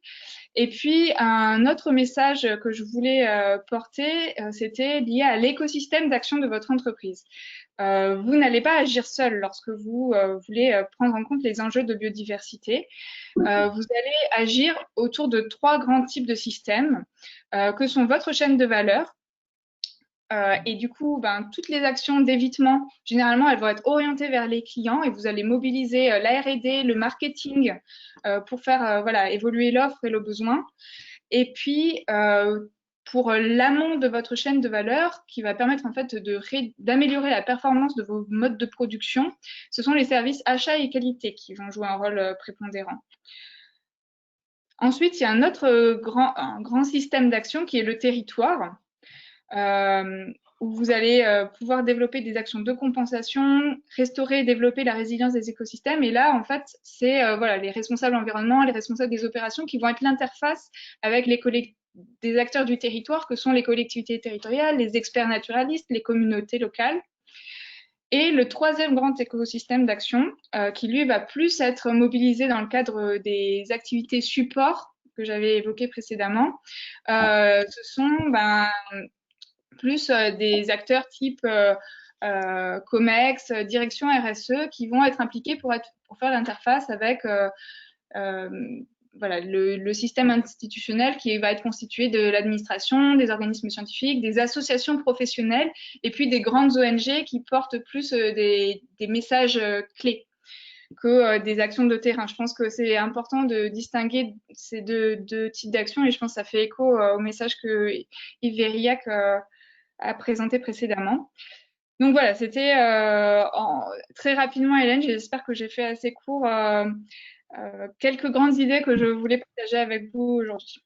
Et puis un autre message que je voulais porter, c'était lié à l'écosystème d'action de votre entreprise. Vous n'allez pas agir seul lorsque vous voulez prendre en compte les enjeux de biodiversité. Vous allez agir autour de 3 grands types de systèmes que sont votre chaîne de valeur. Et du coup, toutes les actions d'évitement, généralement, elles vont être orientées vers les clients et vous allez mobiliser la R&D, le marketing pour faire voilà, évoluer l'offre et le besoin. Et puis, pour l'amont de votre chaîne de valeur, qui va permettre en fait d'améliorer la performance de vos modes de production, ce sont les services achats et qualité qui vont jouer un rôle prépondérant. Ensuite, il y a un autre grand système d'action qui est le territoire. Où vous allez pouvoir développer des actions de compensation, restaurer et développer la résilience des écosystèmes. Et là, en fait, c'est voilà, les responsables environnement, les responsables des opérations qui vont être l'interface avec des acteurs du territoire que sont les collectivités territoriales, les experts naturalistes, les communautés locales. Et le troisième grand écosystème d'action, qui lui va plus être mobilisé dans le cadre des activités support que j'avais évoquées précédemment, ce sont plus des acteurs type COMEX, direction RSE, qui vont être impliqués pour faire l'interface avec voilà, le système institutionnel qui va être constitué de l'administration, des organismes scientifiques, des associations professionnelles et puis des grandes ONG qui portent plus des messages clés que des actions de terrain. Je pense que c'est important de distinguer ces deux types d'actions et je pense que ça fait écho au message que Yves Vérillac a présenté précédemment. Donc voilà, c'était très rapidement, Hélène, j'espère que j'ai fait assez court quelques grandes idées que je voulais partager avec vous aujourd'hui.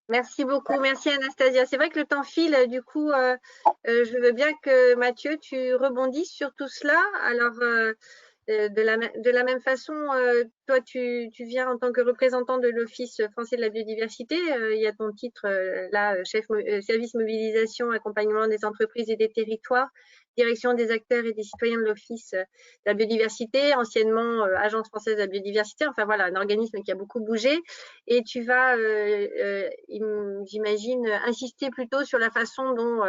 Merci beaucoup, merci Anastasia. C'est vrai que le temps file, du coup, je veux bien que Mathieu, tu rebondisses sur tout cela. Alors, de la même façon, toi, tu viens en tant que représentant de l'Office français de la biodiversité. Il y a ton titre là, service mobilisation, accompagnement des entreprises et des territoires, direction des acteurs et des citoyens de l'Office de la biodiversité, anciennement Agence française de la biodiversité. Enfin voilà, un organisme qui a beaucoup bougé. Et tu vas, j'imagine, insister plutôt sur la façon dont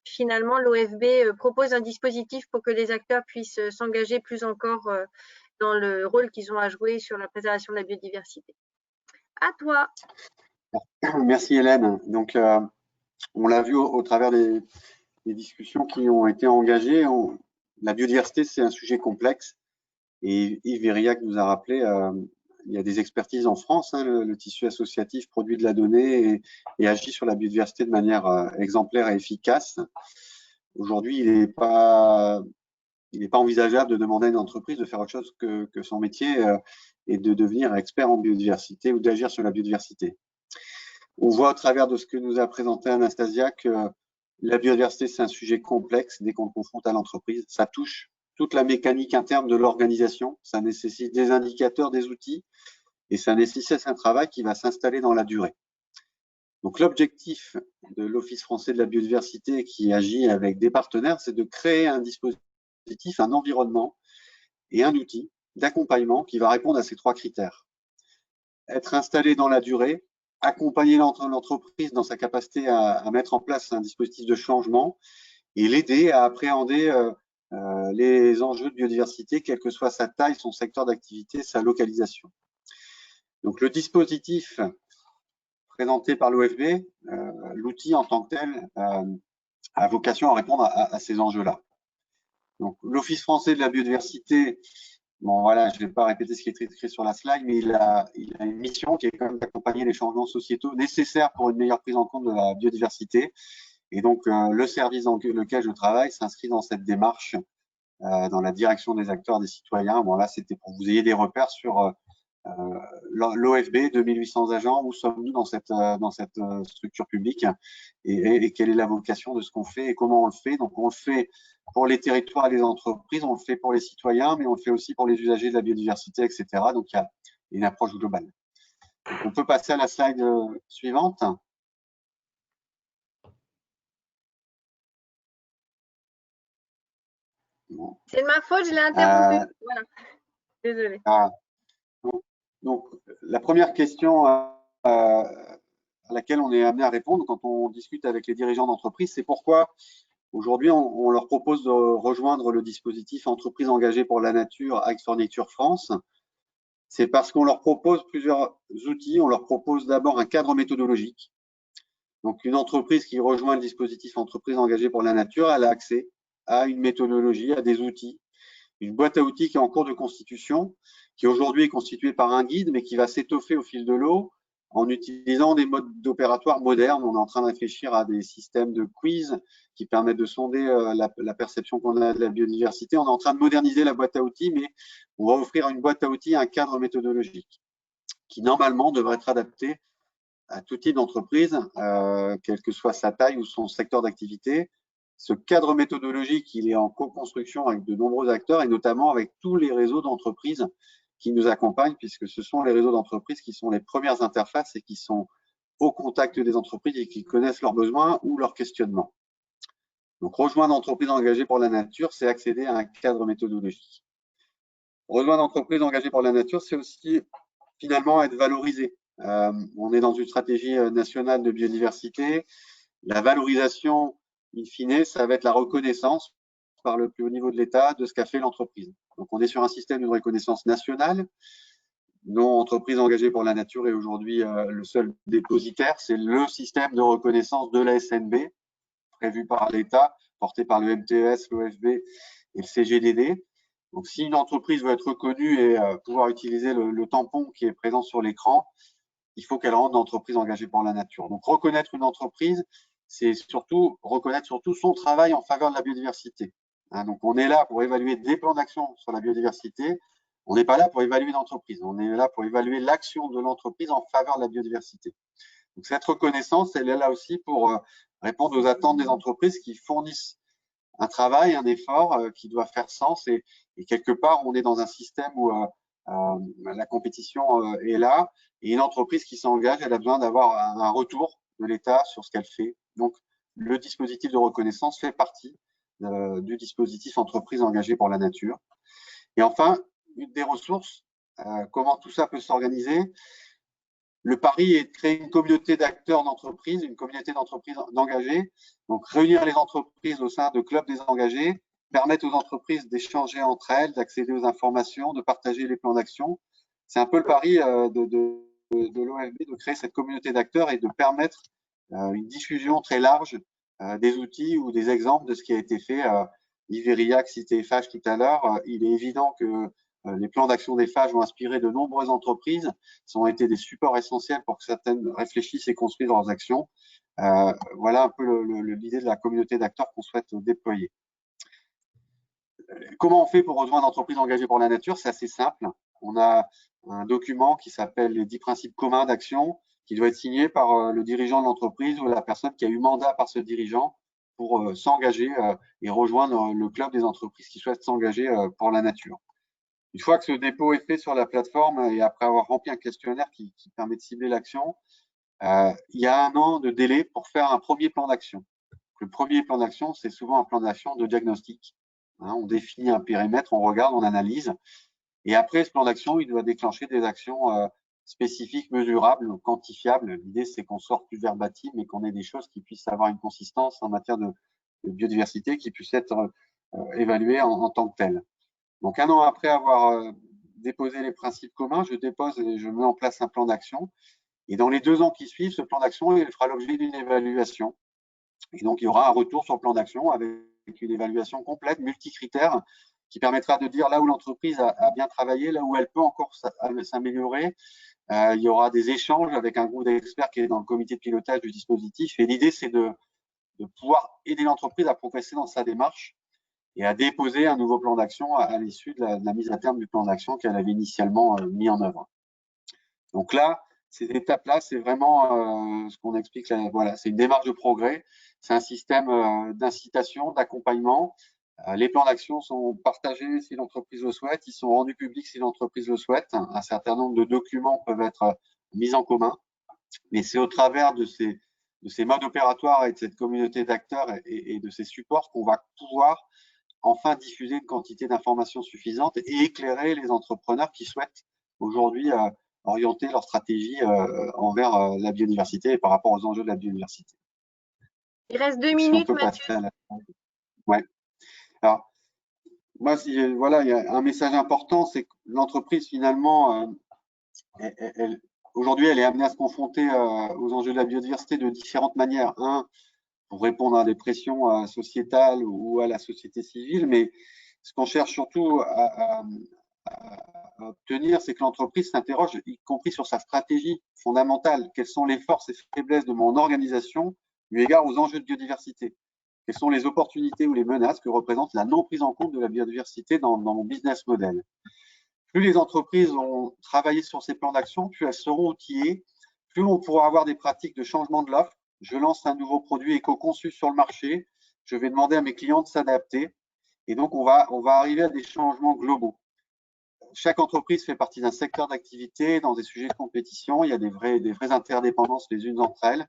finalement, l'OFB propose un dispositif pour que les acteurs puissent s'engager plus encore dans le rôle qu'ils ont à jouer sur la préservation de la biodiversité. À toi. Merci Hélène. Donc, on l'a vu au travers des discussions qui ont été engagées. La biodiversité, c'est un sujet complexe. Et Yves Vérillac nous a rappelé, il y a des expertises en France. Le tissu associatif produit de la donnée et agit sur la biodiversité de manière exemplaire et efficace. Aujourd'hui, il n'est pas envisageable de demander à une entreprise de faire autre chose que son métier et de devenir expert en biodiversité ou d'agir sur la biodiversité. On voit au travers de ce que nous a présenté Anastasia que la biodiversité, c'est un sujet complexe dès qu'on le confronte à l'entreprise. Ça touche toute la mécanique interne de l'organisation. Ça nécessite des indicateurs, des outils et ça nécessite un travail qui va s'installer dans la durée. Donc, l'objectif de l'Office français de la biodiversité qui agit avec des partenaires, c'est de créer un dispositif, un environnement et un outil d'accompagnement qui va répondre à ces 3 critères. Être installé dans la durée, accompagner l'entreprise dans sa capacité à mettre en place un dispositif de changement et l'aider à appréhender les enjeux de biodiversité, quelle que soit sa taille, son secteur d'activité, sa localisation. Donc, le dispositif présenté par l'OFB, l'outil en tant que tel a vocation à répondre à ces enjeux-là. Donc, l'Office français de la biodiversité, bon voilà, je ne vais pas répéter ce qui est écrit sur la slide, mais il a une mission qui est quand même d'accompagner les changements sociétaux nécessaires pour une meilleure prise en compte de la biodiversité. Et donc, le service dans lequel je travaille s'inscrit dans cette démarche, dans la direction des acteurs, des citoyens. Bon là, c'était pour que vous ayez des repères sur l'OFB, 2800 agents, où sommes-nous dans cette structure publique et quelle est la vocation de ce qu'on fait et comment on le fait. Donc, on le fait pour les territoires et les entreprises, on le fait pour les citoyens, mais on le fait aussi pour les usagers de la biodiversité, etc. Donc, il y a une approche globale. Donc, on peut passer à la slide suivante. Bon. C'est de ma faute, je l'ai interrompu. Voilà. Désolée. Donc, la première question à laquelle on est amené à répondre quand on discute avec les dirigeants d'entreprise, c'est pourquoi aujourd'hui on leur propose de rejoindre le dispositif Entreprises engagées pour la nature Ag Forniture France. C'est parce qu'on leur propose plusieurs outils. On leur propose d'abord un cadre méthodologique. Donc, une entreprise qui rejoint le dispositif Entreprises engagées pour la nature, elle a accès à une méthodologie, à des outils, une boîte à outils qui est en cours de constitution, qui aujourd'hui est constituée par un guide, mais qui va s'étoffer au fil de l'eau en utilisant des modes opératoires modernes. On est en train de réfléchir à des systèmes de quiz qui permettent de sonder la perception qu'on a de la biodiversité. On est en train de moderniser la boîte à outils, mais on va offrir une boîte à outils, un cadre méthodologique qui normalement devrait être adapté à tout type d'entreprise, quelle que soit sa taille ou son secteur d'activité. Ce cadre méthodologique, il est en co-construction avec de nombreux acteurs et notamment avec tous les réseaux d'entreprises qui nous accompagnent, puisque ce sont les réseaux d'entreprises qui sont les premières interfaces et qui sont au contact des entreprises et qui connaissent leurs besoins ou leurs questionnements. Donc, rejoindre entreprises engagées pour la nature, c'est accéder à un cadre méthodologique. Rejoindre entreprises engagées pour la nature, c'est aussi finalement être valorisé. On est dans une stratégie nationale de biodiversité. La valorisation, in fine, ça va être la reconnaissance par le plus haut niveau de l'État de ce qu'a fait l'entreprise. Donc, on est sur un système de reconnaissance nationale dont Entreprises engagées pour la nature est aujourd'hui le seul dépositaire. C'est le système de reconnaissance de la SNB prévu par l'État, porté par le MTES, l'OFB et le CGDD. Donc, si une entreprise veut être reconnue et pouvoir utiliser le tampon qui est présent sur l'écran, il faut qu'elle rende l'entreprise engagée pour la nature. Donc, reconnaître une entreprise, c'est surtout reconnaître surtout son travail en faveur de la biodiversité. Donc, on est là pour évaluer des plans d'action sur la biodiversité. On n'est pas là pour évaluer une entreprise. On est là pour évaluer l'action de l'entreprise en faveur de la biodiversité. Donc, cette reconnaissance, elle est là aussi pour répondre aux attentes des entreprises qui fournissent un travail, un effort qui doit faire sens et quelque part, on est dans un système où la compétition est là et une entreprise qui s'engage, elle a besoin d'avoir un retour de l'État sur ce qu'elle fait. Donc, le dispositif de reconnaissance fait partie du dispositif Entreprises engagées pour la nature. Et enfin, une des ressources, comment tout ça peut s'organiser. Le pari est de créer une communauté d'acteurs d'entreprise, une communauté d'entreprises d'engagés. Donc, réunir les entreprises au sein de clubs des engagés, permettre aux entreprises d'échanger entre elles, d'accéder aux informations, de partager les plans d'action. C'est un peu le pari de l'OFB de créer cette communauté d'acteurs et de permettre une diffusion très large des outils ou des exemples de ce qui a été fait. Iveriac citait FH tout à l'heure. Il est évident que les plans d'action des FH ont inspiré de nombreuses entreprises. Ils ont été des supports essentiels pour que certaines réfléchissent et construisent leurs actions. Voilà un peu l'idée de la communauté d'acteurs qu'on souhaite déployer. Comment on fait pour rejoindre l'entreprise engagée pour la nature? C'est assez simple. On a un document qui s'appelle les 10 principes communs d'action qui doit être signé par le dirigeant de l'entreprise ou la personne qui a eu mandat par ce dirigeant pour s'engager et rejoindre le club des entreprises qui souhaitent s'engager pour la nature. Une fois que ce dépôt est fait sur la plateforme et après avoir rempli un questionnaire qui permet de cibler l'action, il y a 1 an de délai pour faire un premier plan d'action. Le premier plan d'action, c'est souvent un plan d'action de diagnostic. On définit un périmètre, on regarde, on analyse. Et après, ce plan d'action, il doit déclencher des actions spécifiques, mesurables, quantifiables. L'idée, c'est qu'on sorte du verbatim et qu'on ait des choses qui puissent avoir une consistance en matière de biodiversité, qui puissent être évaluées en tant que telles. Donc, 1 an après avoir déposé les principes communs, je dépose et je mets en place un plan d'action. Et dans les 2 ans qui suivent, ce plan d'action, il fera l'objet d'une évaluation. Et donc, il y aura un retour sur le plan d'action avec une évaluation complète, multicritère, qui permettra de dire là où l'entreprise a bien travaillé, là où elle peut encore s'améliorer. Il y aura des échanges avec un groupe d'experts qui est dans le comité de pilotage du dispositif. Et l'idée, c'est de pouvoir aider l'entreprise à progresser dans sa démarche et à déposer un nouveau plan d'action à l'issue de la mise à terme du plan d'action qu'elle avait initialement mis en œuvre. Donc là, ces étapes-là, c'est vraiment ce qu'on explique là. Voilà, c'est une démarche de progrès, c'est un système d'incitation, d'accompagnement. Les plans d'action sont partagés si l'entreprise le souhaite, ils sont rendus publics si l'entreprise le souhaite. Un certain nombre de documents peuvent être mis en commun, mais c'est au travers de ces modes opératoires et de cette communauté d'acteurs et de ces supports qu'on va pouvoir enfin diffuser une quantité d'informations suffisante et éclairer les entrepreneurs qui souhaitent aujourd'hui orienter leur stratégie envers la biodiversité et par rapport aux enjeux de la biodiversité. Il reste 2 Si on minutes, peut Mathieu. passer à la... Ouais. Alors, moi, voilà, il y a un message important, c'est que l'entreprise, finalement, aujourd'hui, elle est amenée à se confronter aux enjeux de la biodiversité de différentes manières. Un, pour répondre à des pressions sociétales ou à la société civile, mais ce qu'on cherche surtout à obtenir, c'est que l'entreprise s'interroge, y compris sur sa stratégie fondamentale. Quelles sont les forces et faiblesses de mon organisation eu égard aux enjeux de biodiversité? Quelles sont les opportunités ou les menaces que représente la non prise en compte de la biodiversité dans mon business model? Plus les entreprises ont travaillé sur ces plans d'action, plus elles seront outillées, plus on pourra avoir des pratiques de changement de l'offre. Je lance un nouveau produit éco-conçu sur le marché, je vais demander à mes clients de s'adapter et donc on va arriver à des changements globaux. Chaque entreprise fait partie d'un secteur d'activité, dans des sujets de compétition, il y a des vraies interdépendances les unes entre elles.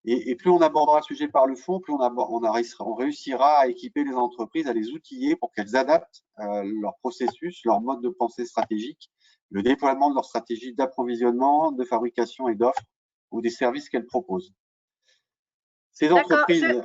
Et plus on abordera le sujet par le fond, plus on réussira à équiper les entreprises, à les outiller pour qu'elles adaptent leur processus, leur mode de pensée stratégique, le déploiement de leur stratégie d'approvisionnement, de fabrication et d'offres ou des services qu'elles proposent. Ces entreprises